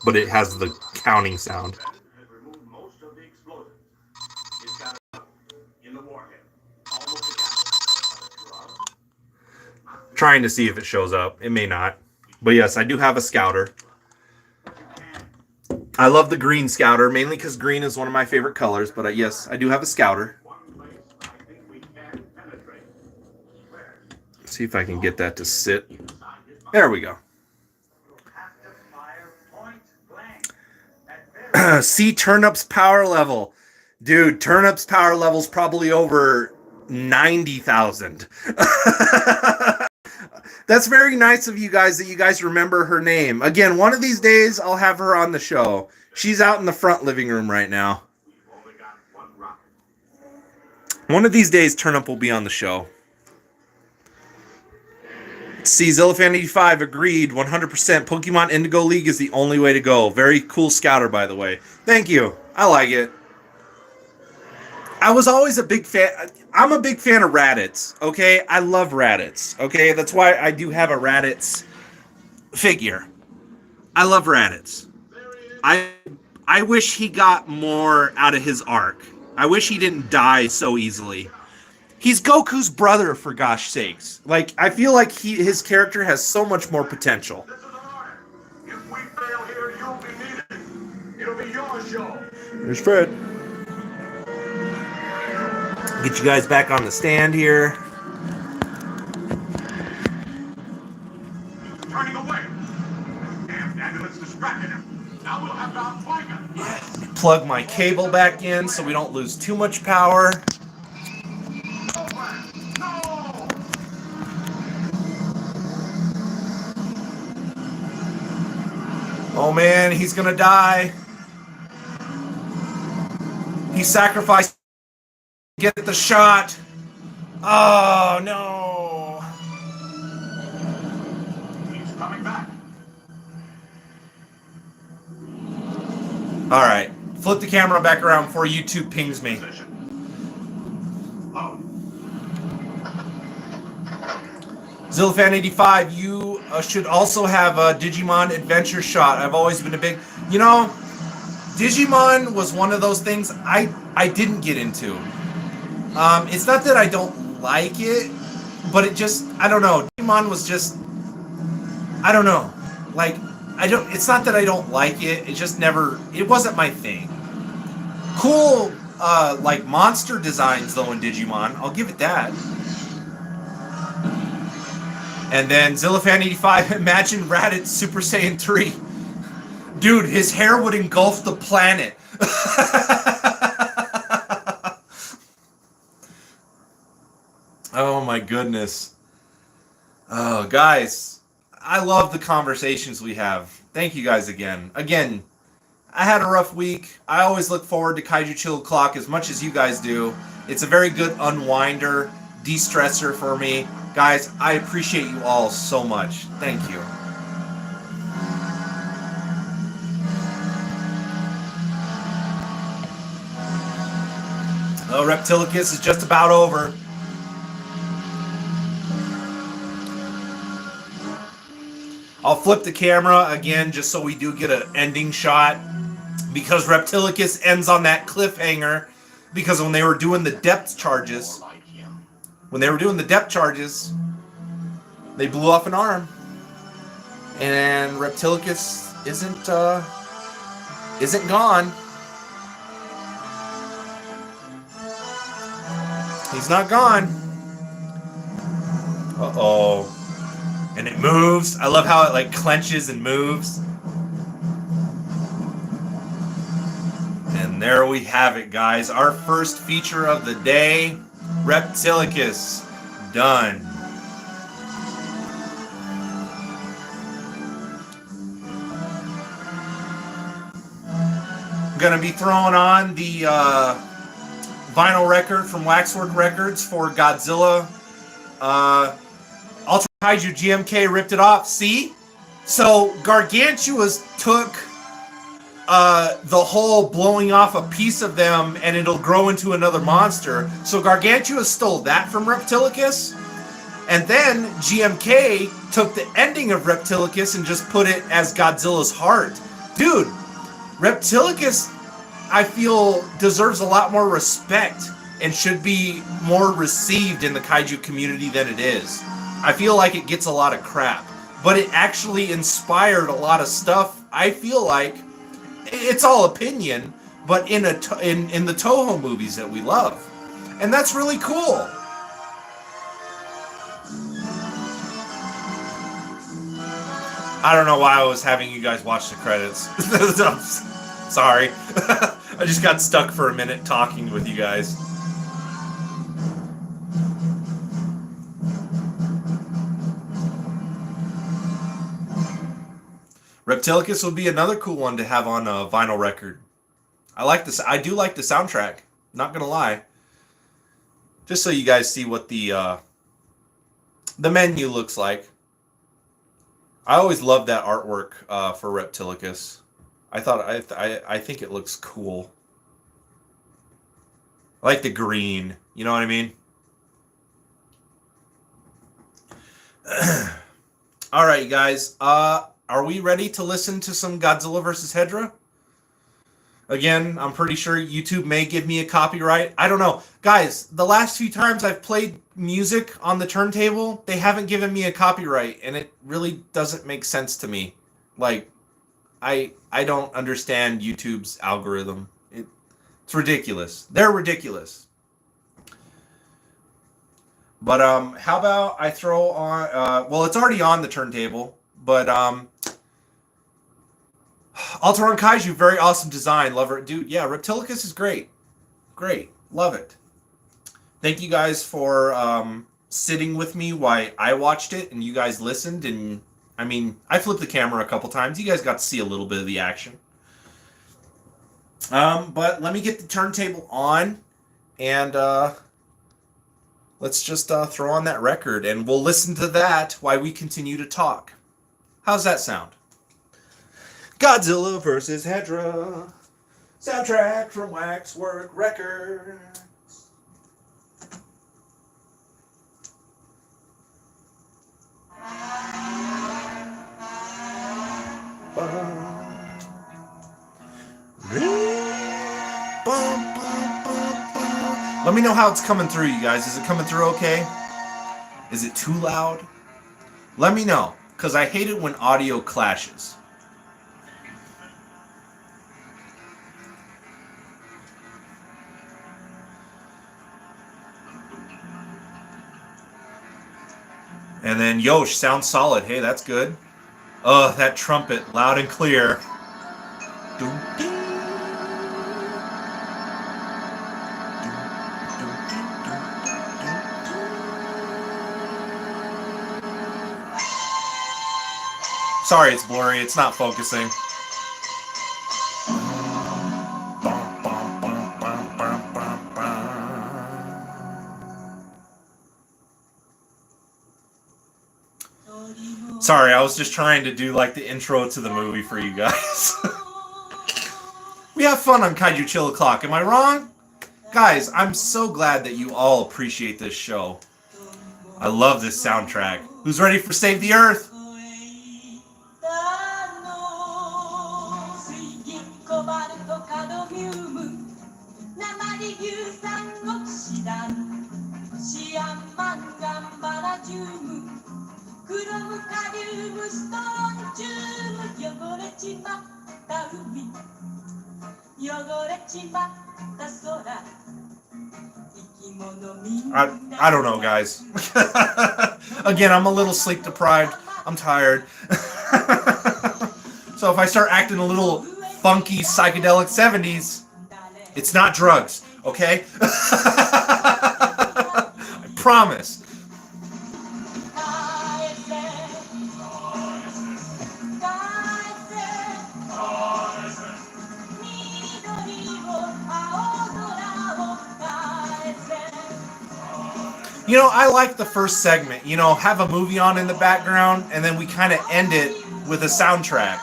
but it has the counting sound.
Has removed most of the explosives. It's got in the warhead. Almost a
Trying to see if it shows up. It may not. But yes, I do have a Scouter. I love the green Scouter, mainly because green is one of my favorite colors. But yes, I do have a Scouter. Let's see if I can get that to sit. There we go. See Turnip's power level. Dude, Turnip's power level's probably over 90,000. That's very nice of you guys that you guys remember her name. Again, one of these days I'll have her on the show. She's out in the front living room right now. One of these days Turnip will be on the show. See, Zillifan85 agreed 100%. Pokemon Indigo League is the only way to go. Very cool Scouter, by the way. Thank you. I like it. I was always a big fan. I'm a big fan of Raditz, okay? I love Raditz, okay? That's why I do have a Raditz figure. I love Raditz. I wish he got more out of his arc. I wish he didn't die so easily. He's Goku's brother, for gosh sakes. Like, I feel like his character has so much more potential.
This is an order. If we fail here, you'll be needed. It'll be your show.
There's Fred. Get you guys back on the stand here.
Turning away. Damn ambulance distracted him. Now we'll have to outflank him.
Let me plug my cable back in so we don't lose too much power.
No!
Oh man, he's gonna die. He sacrificed to get the shot. Oh no.
He's coming back.
All right, flip the camera back around before YouTube pings me.
Oh.
Zillafan85, you should also have a Digimon Adventure Shot. I've always been a big, you know, Digimon was one of those things I didn't get into. It's not that I don't like it, but it just, I don't know. Digimon was just, I don't know. Like, it's not that I don't like it, it just never, it wasn't my thing. Cool, like monster designs though in Digimon, I'll give it that. And then Zillafan85, imagine Raditz Super Saiyan 3. Dude, his hair would engulf the planet. Oh my goodness. Oh, guys, I love the conversations we have. Thank you guys again. Again, I had a rough week. I always look forward to Kaiju Chill Clock as much as you guys do. It's a very good unwinder, de-stressor for me. Guys, I appreciate you all so much. Thank you. Oh, Reptilicus is just about over. I'll flip the camera again just so we do get an ending shot, because Reptilicus ends on that cliffhanger, because when they were doing the depth charges, they blew off an arm, and Reptilicus isn't gone. He's not gone. Uh-oh. And it moves. I love how it like clenches and moves. And there we have it, guys. Our first feature of the day, Reptilicus, done. I'm gonna be throwing on the vinyl record from Waxwork Records for Godzilla. Ultra Kaiju GMK ripped it off. See? So Gargantua's took the whole blowing off a piece of them and it'll grow into another monster. So Gargantua stole that from Reptilicus. And then GMK took the ending of Reptilicus and just put it as Godzilla's heart. Dude, Reptilicus, I feel, deserves a lot more respect and should be more received in the kaiju community than it is. I feel like it gets a lot of crap, but it actually inspired a lot of stuff. I feel like it's all opinion, but in the Toho movies that we love, and that's really cool. I don't know why I was having you guys watch the credits. Sorry. I just got stuck for a minute talking with you guys. Reptilicus would be another cool one to have on a vinyl record. I like this. I do like the soundtrack. Not gonna lie. Just so you guys see what the menu looks like. I always loved that artwork for Reptilicus. I think it looks cool. I like the green. You know what I mean? All right, you guys. Are we ready to listen to some Godzilla vs. Hedorah? Again, I'm pretty sure YouTube may give me a copyright. I don't know. Guys, the last few times I've played music on the turntable, they haven't given me a copyright, and it really doesn't make sense to me. Like, I don't understand YouTube's algorithm. It's ridiculous. They're ridiculous. But how about I throw on? Well, it's already on the turntable, but Alteron Kaiju, very awesome design, love it, dude. Yeah, Reptilicus is great, love it. Thank you guys for sitting with me while I watched it and you guys listened. And I mean, I flipped the camera a couple times. You guys got to see a little bit of the action. But let me get the turntable on and let's just throw on that record and we'll listen to that while we continue to talk. How's that sound? Godzilla vs. Hedra, soundtrack from Waxwork Records. Let me know how it's coming through, you guys. Is it coming through okay? Is it too loud? Let me know, because I hate it when audio clashes. And then Yosh sounds solid. Hey, that's good. Oh, that trumpet, loud and clear. Sorry, it's blurry. It's not focusing. Sorry, I was just trying to do like the intro to the movie for you guys. We have fun on Kaiju Chill O'Clock. Am I wrong? Guys, I'm so glad that you all appreciate this show. I love this soundtrack. Who's ready for Save the Earth? I don't know, guys. Again, I'm a little sleep deprived. I'm tired. So if I start acting a little funky psychedelic 70s, it's not drugs, okay? I promise. You know, I like the first segment. You know, have a movie on in the background, and then we kind of end it with a soundtrack.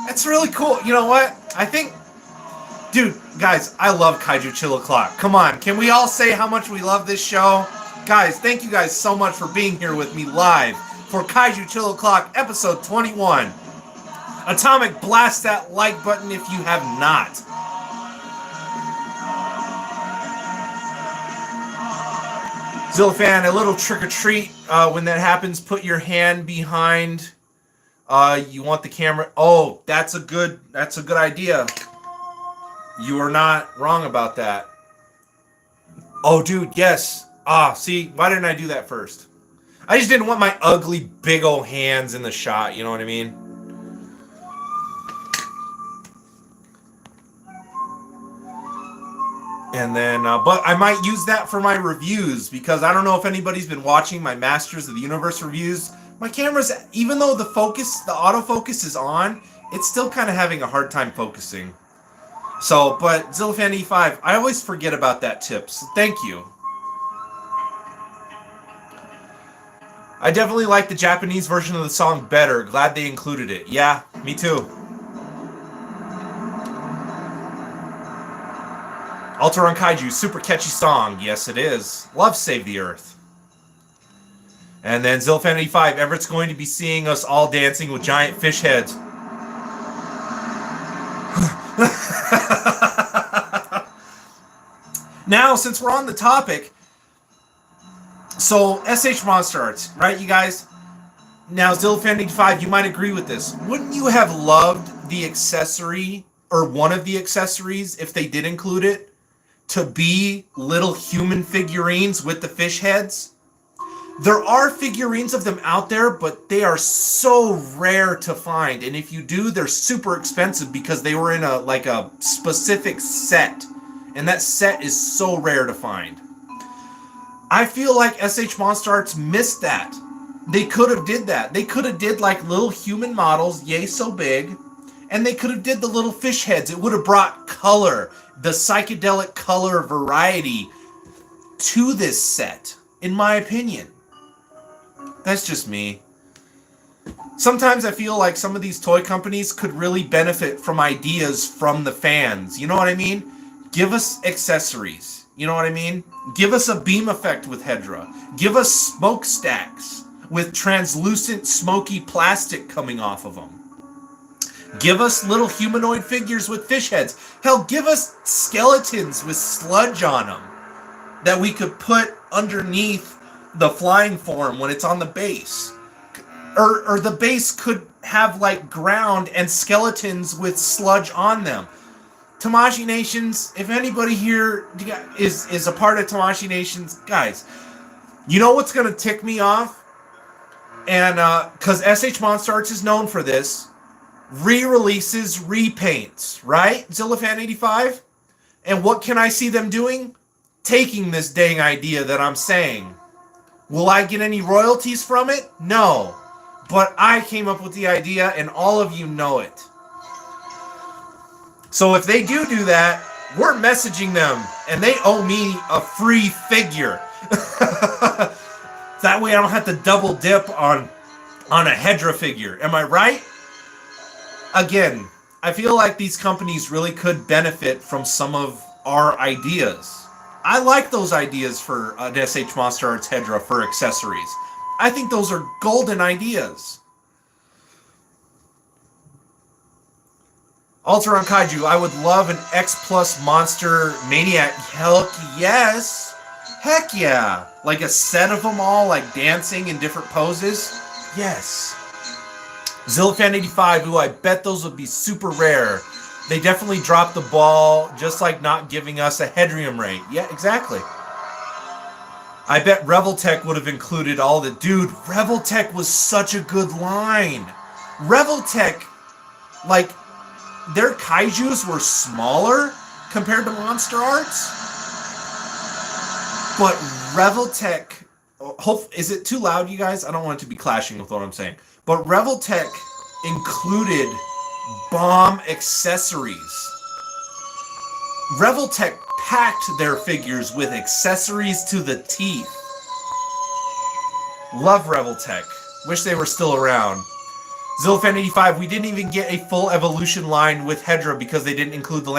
It's really cool. You know what? I think, dude, guys, I love Kaiju Chill O'Clock. Come on, can we all say how much we love this show? Guys, thank you guys so much for being here with me live for Kaiju Chill O'Clock, episode 21. Atomic, blast that like button if you have not. Zillafan, a little trick or treat. When that happens, put your hand behind. You want the camera. Oh, that's a good idea. You are not wrong about that. Oh, dude, yes. See, why didn't I do that first? I just didn't want my ugly, big old hands in the shot. You know what I mean? And then, but I might use that for my reviews because I don't know if anybody's been watching my Masters of the Universe reviews. My camera's, even though the autofocus is on, it's still kind of having a hard time focusing. So, but Zillafan E5, I always forget about that tip, so thank you. I definitely like the Japanese version of the song better. Glad they included it. Yeah, me too. Alteron Kaiju, super catchy song. Yes, it is. Love Save the Earth. And then Zillafan 85, Everett's going to be seeing us all dancing with giant fish heads. Now, since we're on the topic, so SH Monster Arts, right, you guys? Now, Zillafan 85, you might agree with this. Wouldn't you have loved the accessory, or one of the accessories, if they did include it, to be little human figurines with the fish heads? There are figurines of them out there, but they are so rare to find. And if you do, they're super expensive because they were in a specific set. And that set is so rare to find. I feel like SH Monster Arts missed that. They could have did that. They could have did like little human models, yay so big, and they could have did the little fish heads. It would have brought color, the psychedelic color variety to this set, in my opinion. That's just me. Sometimes I feel like some of these toy companies could really benefit from ideas from the fans. You know what I mean? Give us accessories. You know what I mean? Give us a beam effect with Hedra. Give us smokestacks with translucent smoky plastic coming off of them. Give us little humanoid figures with fish heads. Hell, give us skeletons with sludge on them that we could put underneath the flying form when it's on the base. Or the base could have like ground and skeletons with sludge on them. Tamashii Nations, if anybody here is a part of Tamashii Nations, guys, you know what's going to tick me off? And because SH Monster Arts is known for this, re-releases, repaints, right? Zillafan 85? And what can I see them doing? Taking this dang idea that I'm saying. Will I get any royalties from it? No. But I came up with the idea and all of you know it. So if they do that, we're messaging them and they owe me a free figure. That way I don't have to double dip on a Hedra figure. Am I right? Again, I feel like these companies really could benefit from some of our ideas. I like those ideas for an SH Monster Arts Hedra for accessories. I think those are golden ideas. Alteron Kaiju, I would love an X Plus Monster Maniac. Hell yes. Heck yeah. Like a set of them all, like dancing in different poses. Yes. Zillafan 85, ooh, I bet those would be super rare. They definitely dropped the ball, just like not giving us a Hedrium rate. Yeah, exactly. I bet Reveltech would have included all the... Dude, Reveltech was such a good line. Reveltech, like, their kaijus were smaller compared to Monster Arts. But Reveltech... is it too loud, you guys? I don't want it to be clashing with what I'm saying. But Reveltech included bomb accessories. Reveltech packed their figures with accessories to the teeth. Love Reveltech. Wish they were still around. Zillafan 85, we didn't even get a full evolution line with Hedra because they didn't include the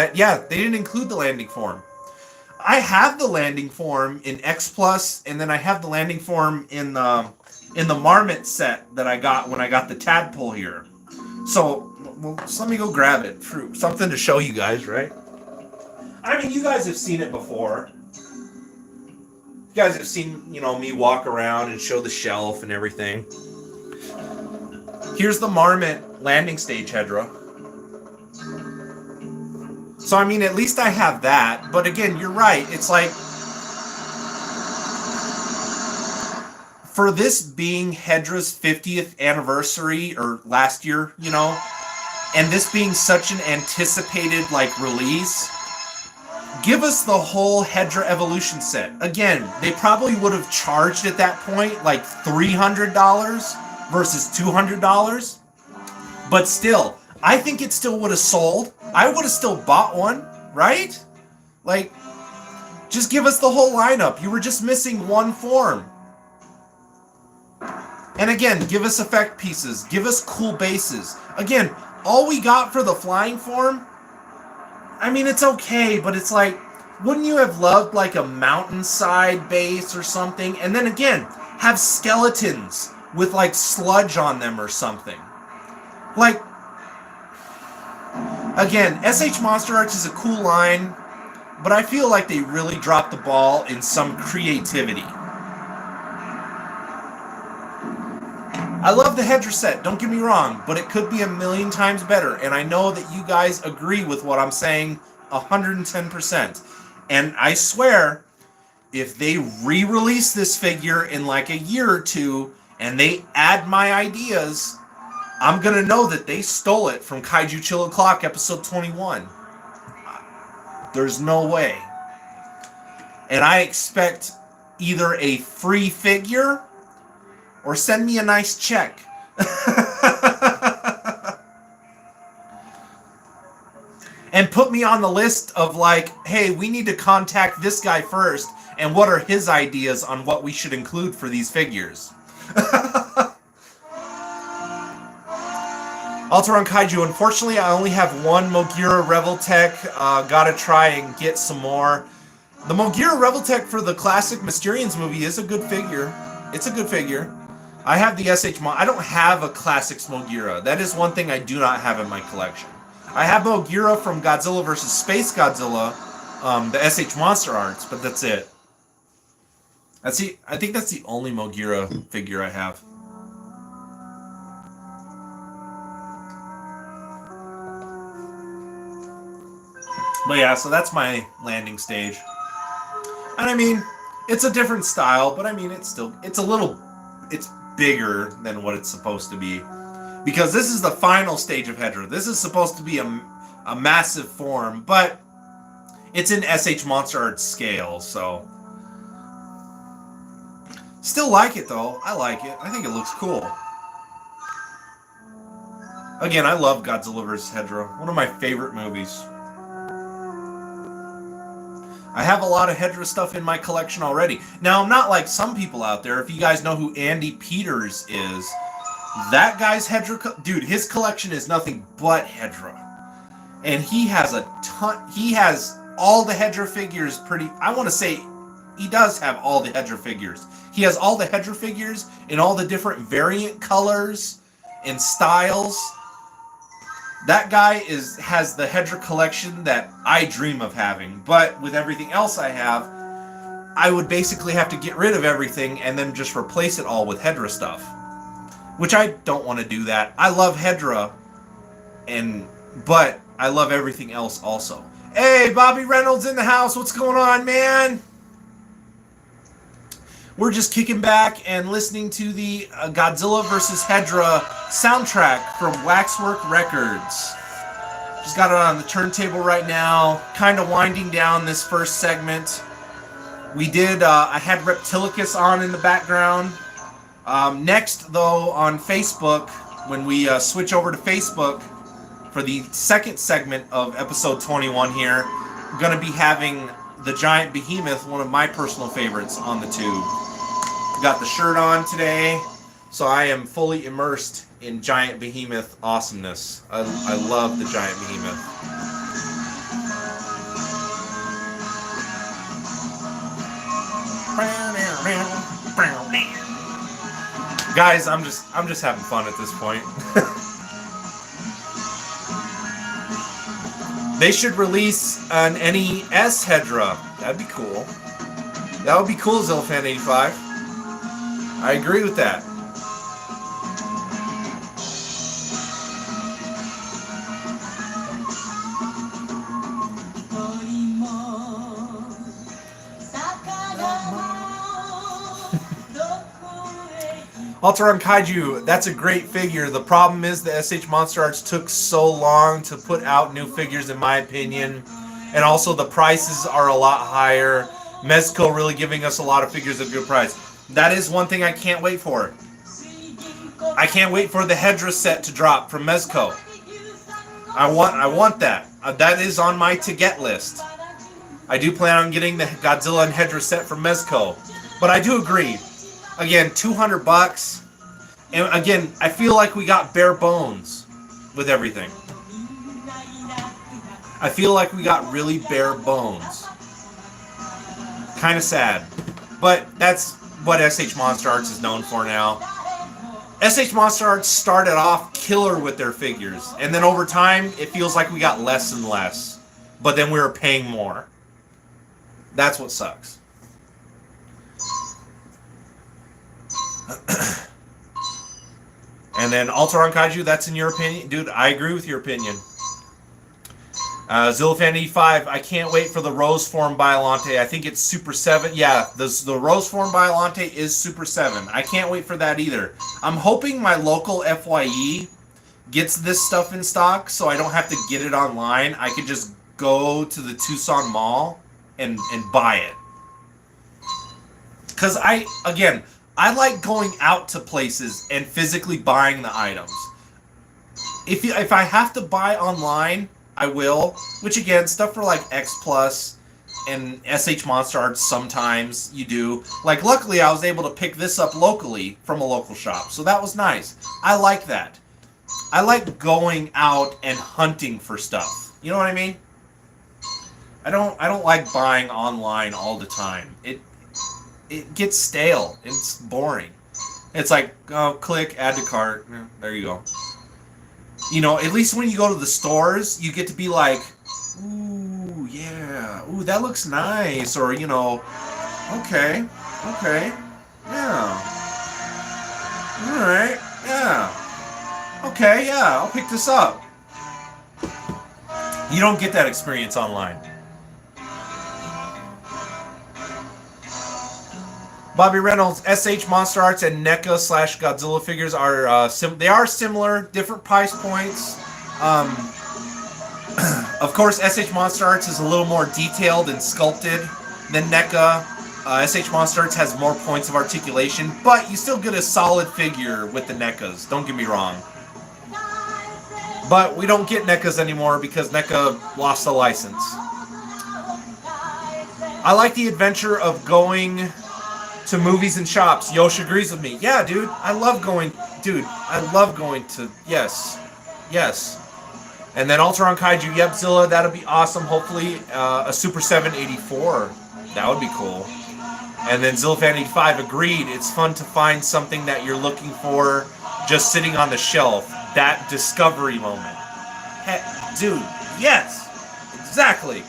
they didn't include the landing form. I have the landing form in X Plus, and then I have the landing form in the Marmot set that I got when I got the tadpole here. So, well, just let me go grab it. Something to show you guys, right? I mean, you guys have seen it before. You guys have seen, me walk around and show the shelf and everything. Here's the Marmot landing stage Hedra. So, I mean, at least I have that. But again, you're right. It's like, for this being Hedra's 50th anniversary, or last year, and this being such an anticipated, release, give us the whole Hedra Evolution set. Again, they probably would have charged at that point, $300 versus $200. But still, I think it still would have sold. I would have still bought one, right? Just give us the whole lineup. You were just missing one form. And again, give us effect pieces. Give us cool bases. Again, all we got for the flying form, I mean, it's okay, but it's like, wouldn't you have loved a mountainside base or something? And then again, have skeletons with sludge on them or something. Again, SH Monster Arts is a cool line, but I feel like they really dropped the ball in some creativity. I love the Hedra set, don't get me wrong, but it could be a million times better, and I know that you guys agree with what I'm saying 110%. And I swear, if they re-release this figure in like a year or two and they add my ideas, I'm going to know that they stole it from Kaiju Chill O'Clock episode 21. There's no way. And I expect either a free figure or send me a nice check. And put me on the list of like, hey, we need to contact this guy first, and what are his ideas on what we should include for these figures. Alteron Kaiju, unfortunately I only have one Mogira Reveltech. Gotta try and get some more. The Mogira Reveltech for the classic Mysterians movie is a good figure. It's a good figure. I have the SH Mon. I don't have a Classics Mogira. That is one thing I do not have in my collection. I have Mogira from Godzilla vs. Space Godzilla, the SH Monster Arts, but that's it. I think that's the only Mogira figure I have. But yeah, so that's my landing stage. And I mean, it's a different style, but I mean, it's bigger than what it's supposed to be. Because this is the final stage of Hedra. This is supposed to be a massive form, but it's in SH Monster Arts scale, so. Still like it, though. I like it. I think it looks cool. Again, I love Godzilla vs. Hedra. One of my favorite movies. I have a lot of Hedra stuff in my collection already. Now, I'm not like some people out there. If you guys know who Andy Peters is, that guy's Hedra... Dude, his collection is nothing but Hedra. And he has a ton... He has all the Hedra figures pretty... I want to say he does have all the Hedra figures. He has all the Hedra figures in all the different variant colors and styles. That guy has the Hedra collection that I dream of having. But with everything else I have, I would basically have to get rid of everything and then just replace it all with Hedra stuff. Which I don't want to do that. I love Hedra, but I love everything else also. Hey, Bobby Reynolds in the house. What's going on, man? We're just kicking back and listening to the Godzilla vs. Hedra soundtrack from Waxwork Records. Just got it on the turntable right now. Kind of winding down this first segment. I had Reptilicus on in the background. Next, though, on Facebook, when we switch over to Facebook for the second segment of episode 21 here, we're going to be having the Giant Behemoth, one of my personal favorites, on the tube. Got the shirt on today, so I am fully immersed in Giant Behemoth awesomeness. I love the Giant Behemoth. Guys, I'm just having fun at this point. They should release an NES Hedra. That'd be cool. That would be cool, Zillfan85. I agree with that. Alteron Kaiju, that's a great figure. The problem is the SH Monster Arts took so long to put out new figures, in my opinion. And also the prices are a lot higher. Mezco really giving us a lot of figures at a good price. That is one thing I can't wait for. I can't wait for the Hedra set to drop from Mezco. I want that. That is on my to-get list. I do plan on getting the Godzilla and Hedra set from Mezco. But I do agree. Again, $200. And again, I feel like we got bare bones with everything. I feel like we got really bare bones. Kind of sad. But that's what SH Monster Arts is known for now. SH Monster Arts started off killer with their figures, and then over time, it feels like we got less and less. But then we were paying more. That's what sucks. And then Alteron Kaiju, that's in your opinion? Dude, I agree with your opinion. Zillifan85, I can't wait for the Rose Form Biolante. I think it's Super 7. Yeah, the Rose Form Biolante is Super 7. I can't wait for that either. I'm hoping my local FYE gets this stuff in stock so I don't have to get it online. I could just go to the Tucson Mall and buy it. Because I like going out to places and physically buying the items. If I have to buy online, I will. Which again, stuff for like X Plus and SH Monster Arts sometimes you do. Like luckily I was able to pick this up locally from a local shop, so that was nice. I like that. I like going out and hunting for stuff. You know what I mean? I don't like buying online all the time. It gets stale. It's boring. It's like, oh, click, add to cart. Yeah, there you go. You know, at least when you go to the stores, you get to be like, ooh, yeah, ooh, that looks nice, or you know, okay, yeah, all right, yeah, okay, yeah, I'll pick this up. You don't get that experience online. Bobby Reynolds, SH Monster Arts and NECA / Godzilla figures are they are similar, different price points. Of course, SH Monster Arts is a little more detailed and sculpted than NECA. SH Monster Arts has more points of articulation, but you still get a solid figure with the NECAs. Don't get me wrong. But we don't get NECAs anymore because NECA lost the license. I like the adventure of going to movies and shops. Yosh agrees with me. Yeah, dude. I love going to, yes. And then Ultron Kaiju, yep, Zilla, that'll be awesome. Hopefully, a Super 784. That would be cool. And then Zillifan85, agreed. It's fun to find something that you're looking for just sitting on the shelf. That discovery moment. Heck, dude, yes! Exactly!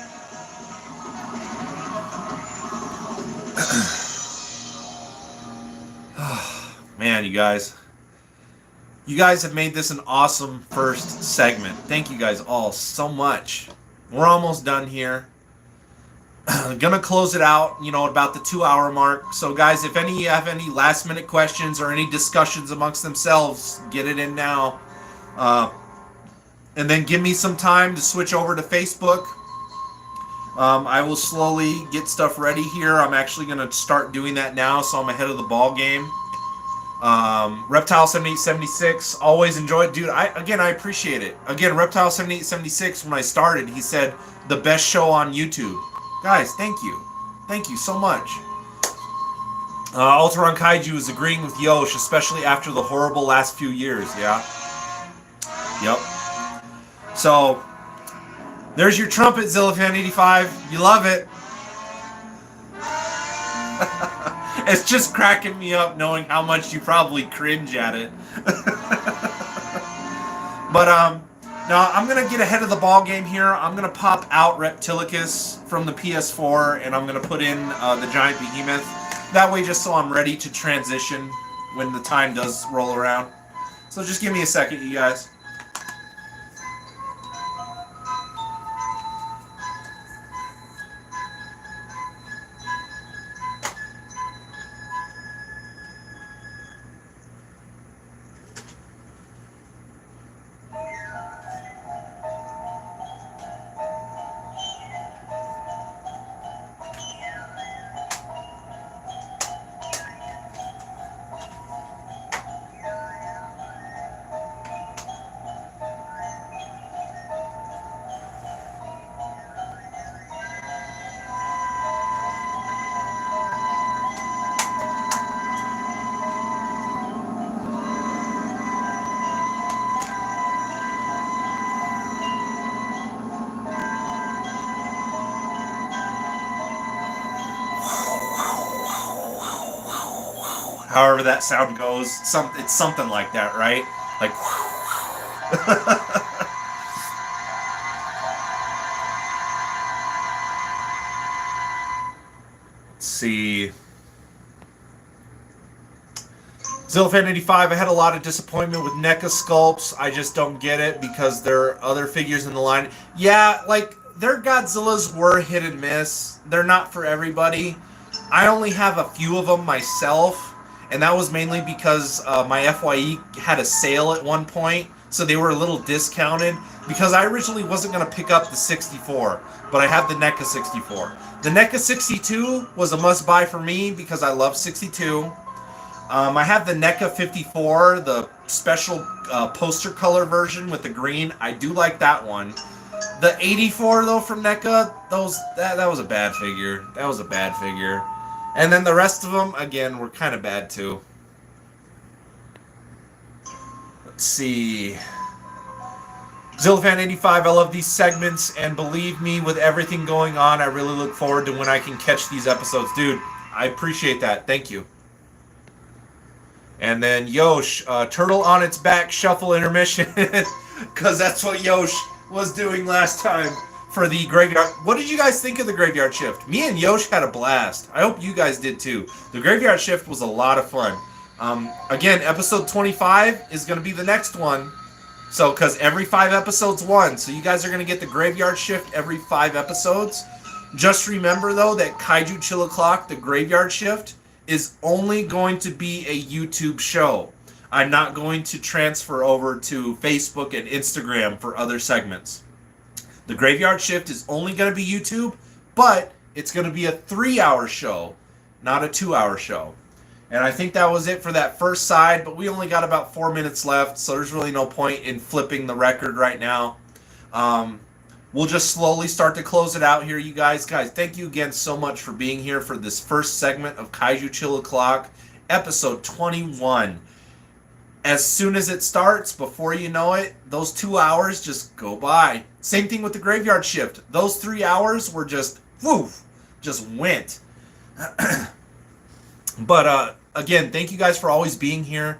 Man, you guys have made this an awesome first segment. Thank you guys all so much. We're almost done here. Gonna close it out, you know, about the 2-hour mark. So guys, if you have any last minute questions or any discussions amongst themselves, get it in now. And then give me some time to switch over to Facebook. I will slowly get stuff ready here. I'm actually gonna start doing that now, so I'm ahead of the ball game. Reptile 7876, always enjoy it, dude. I appreciate it. Again, Reptile 7876, when I started, he said the best show on YouTube. Guys, thank you so much. Ultron Kaiju is agreeing with Yosh, especially after the horrible last few years. Yeah. Yep. So there's your trumpet, Zillifan85. You love it. It's just cracking me up knowing how much you probably cringe at it. But now I'm gonna get ahead of the ball game here. I'm gonna pop out Reptilicus from the PS4 and I'm gonna put in the Giant Behemoth. That way, just so I'm ready to transition when the time does roll around. So just give me a second, you guys. However that sound goes, it's something like that, right? Like, let's see. Zillfan85, I had a lot of disappointment with NECA sculpts. I just don't get it because there are other figures in the line. Yeah, like, their Godzillas were hit and miss. They're not for everybody. I only have a few of them myself, and that was mainly because my FYE had a sale at one point, so they were a little discounted, because I originally wasn't going to pick up the 64, but I have the NECA 64. The NECA 62 was a must-buy for me because I love 62. I have the NECA 54, the special poster color version with the green. I do like that one. The 84 though from NECA, that was a bad figure. That was a bad figure. And then the rest of them, again, were kind of bad too. Let's see. Zillafan85, I love these segments, and believe me, with everything going on, I really look forward to when I can catch these episodes. Dude, I appreciate that. Thank you. And then Yosh, turtle on its back, shuffle intermission, because that's what Yosh was doing last time for the graveyard. What did you guys think of the graveyard shift? Me and Yosh had a blast. I hope you guys did too. The graveyard shift was a lot of fun. Again, episode 25 is going to be the next one. So, because every 5 episodes, one. So you guys are going to get the graveyard shift every 5 episodes. Just remember, though, that Kaiju Chill O'Clock, the graveyard shift, is only going to be a YouTube show. I'm not going to transfer over to Facebook and Instagram for other segments. The graveyard shift is only going to be YouTube, but it's going to be a 3-hour show, not a 2-hour show. And I think that was it for that first side, but we only got about 4 minutes left, so there's really no point in flipping the record right now. We'll just slowly start to close it out here, you guys. Guys, thank you again so much for being here for this first segment of Kaiju Chill O'Clock, episode 21. As soon as it starts, before you know it, those 2 hours just go by. Same thing with the graveyard shift. Those 3 hours were just, woof, just went. But, again, thank you guys for always being here.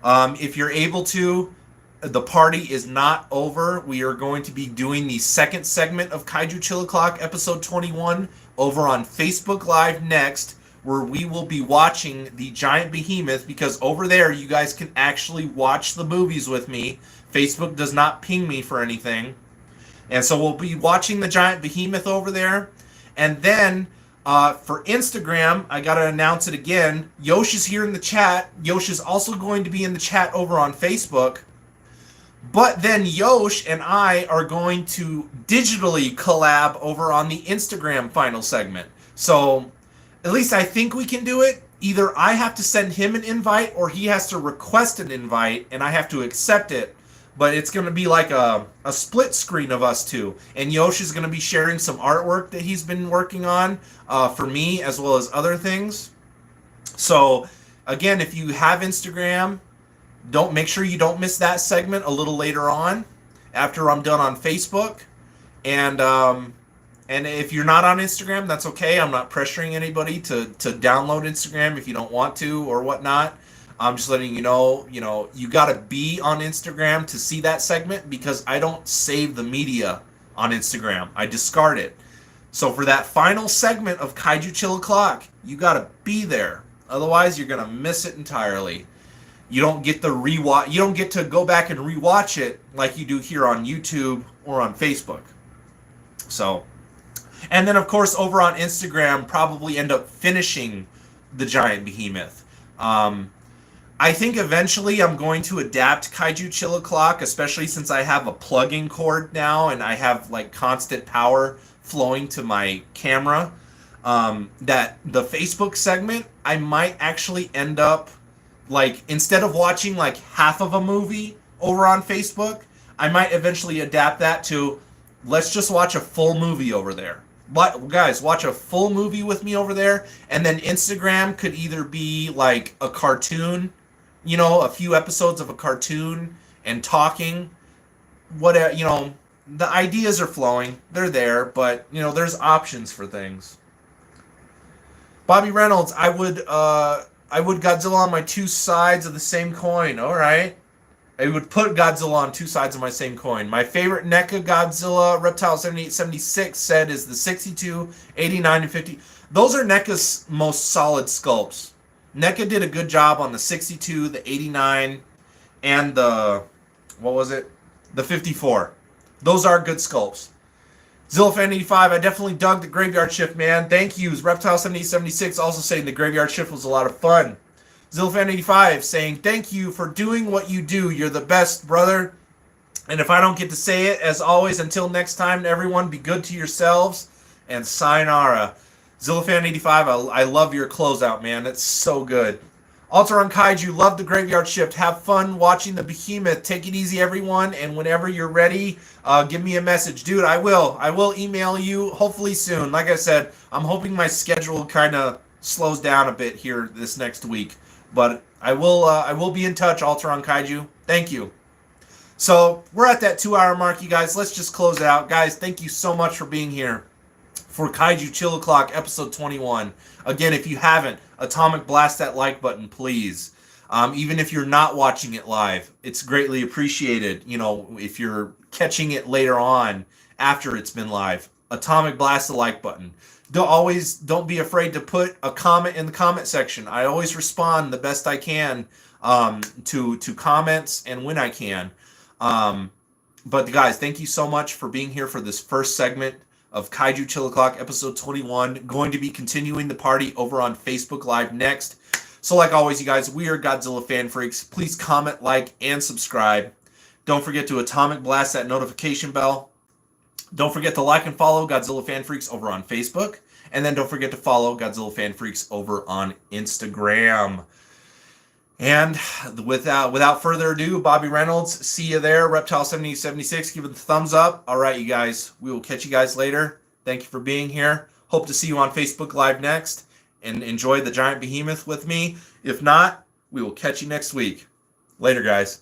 If you're able to, the party is not over. We are going to be doing the second segment of Kaiju Chill O'Clock, episode 21, over on Facebook Live next, where we will be watching the Giant Behemoth, because over there you guys can actually watch the movies with me. Facebook does not ping me for anything. And so we'll be watching the Giant Behemoth over there. And then for Instagram, I got to announce it again. Yosh is here in the chat. Yosh is also going to be in the chat over on Facebook. But then Yosh and I are going to digitally collab over on the Instagram final segment. So at least I think we can do it. Either I have to send him an invite or he has to request an invite and I have to accept it. But it's going to be like a split screen of us two. And Yosh is going to be sharing some artwork that he's been working on for me as well as other things. So again, if you have Instagram, make sure you don't miss that segment a little later on after I'm done on Facebook. And if you're not on Instagram, that's okay. I'm not pressuring anybody to download Instagram if you don't want to or whatnot. I'm just letting you know, you got to be on Instagram to see that segment, because I don't save the media on Instagram. I discard it. So for that final segment of Kaiju Chill O'Clock, you got to be there. Otherwise, you're going to miss it entirely. You don't get the rewatch. You don't get to go back and rewatch it like you do here on YouTube or on Facebook. So, and then of course over on Instagram, probably end up finishing the Giant Behemoth. I think eventually I'm going to adapt Kaiju Chill O'Clock, especially since I have a plug-in cord now and I have like constant power flowing to my camera. That the Facebook segment, I might actually end up, like, instead of watching like half of a movie over on Facebook, I might eventually adapt that to, let's just watch a full movie over there. But guys, watch a full movie with me over there, and then Instagram could either be like a cartoon, a few episodes of a cartoon and talking. Whatever, the ideas are flowing. They're there, but there's options for things. Bobby Reynolds, I would Godzilla on my 2 sides of the same coin. All right. I would put Godzilla on 2 sides of my same coin. My favorite NECA Godzilla, Reptile 7876 said, is the 62, 89, and 50. Those are NECA's most solid sculpts. NECA did a good job on the 62, the 89, and the, what was it? The 54. Those are good sculpts. Zillafan85, I definitely dug the Graveyard Shift, man. Thank you. Reptile7876 also saying the Graveyard Shift was a lot of fun. Zillafan85 saying, thank you for doing what you do. You're the best, brother. And if I don't get to say it, as always, until next time, everyone, be good to yourselves. And sayonara. Zillafan85, I love your closeout, man. It's so good. Alteron Kaiju, love the Graveyard Shift. Have fun watching the Behemoth. Take it easy, everyone. And whenever you're ready, give me a message. Dude, I will. I will email you hopefully soon. Like I said, I'm hoping my schedule kind of slows down a bit here this next week. But I will be in touch, Alteron Kaiju. Thank you. So we're at that 2-hour mark, you guys. Let's just close it out. Guys, thank you so much for being here for Kaiju Chill O'Clock, episode 21. Again, if you haven't, Atomic Blast that like button, please. Even if you're not watching it live, it's greatly appreciated. You know, if you're catching it later on after it's been live, Atomic Blast the like button. Don't be afraid to put a comment in the comment section. I always respond the best I can to comments and when I can. But guys, thank you so much for being here for this first segment of Kaiju Chill O'Clock, episode 21. Going to be continuing the party over on Facebook Live next. So like always, you guys, we are Godzilla Fan Freaks. Please comment, like, and subscribe. Don't forget to Atomic Blast that notification bell. Don't forget to like and follow Godzilla Fan Freaks over on Facebook. And then don't forget to follow Godzilla Fan Freaks over on Instagram. And without further ado, Bobby Reynolds, see you there. Reptile7076, give it the thumbs up. All right, you guys, we will catch you guys later. Thank you for being here. Hope to see you on Facebook Live next. And enjoy the giant behemoth with me. If not, we will catch you next week. Later, guys.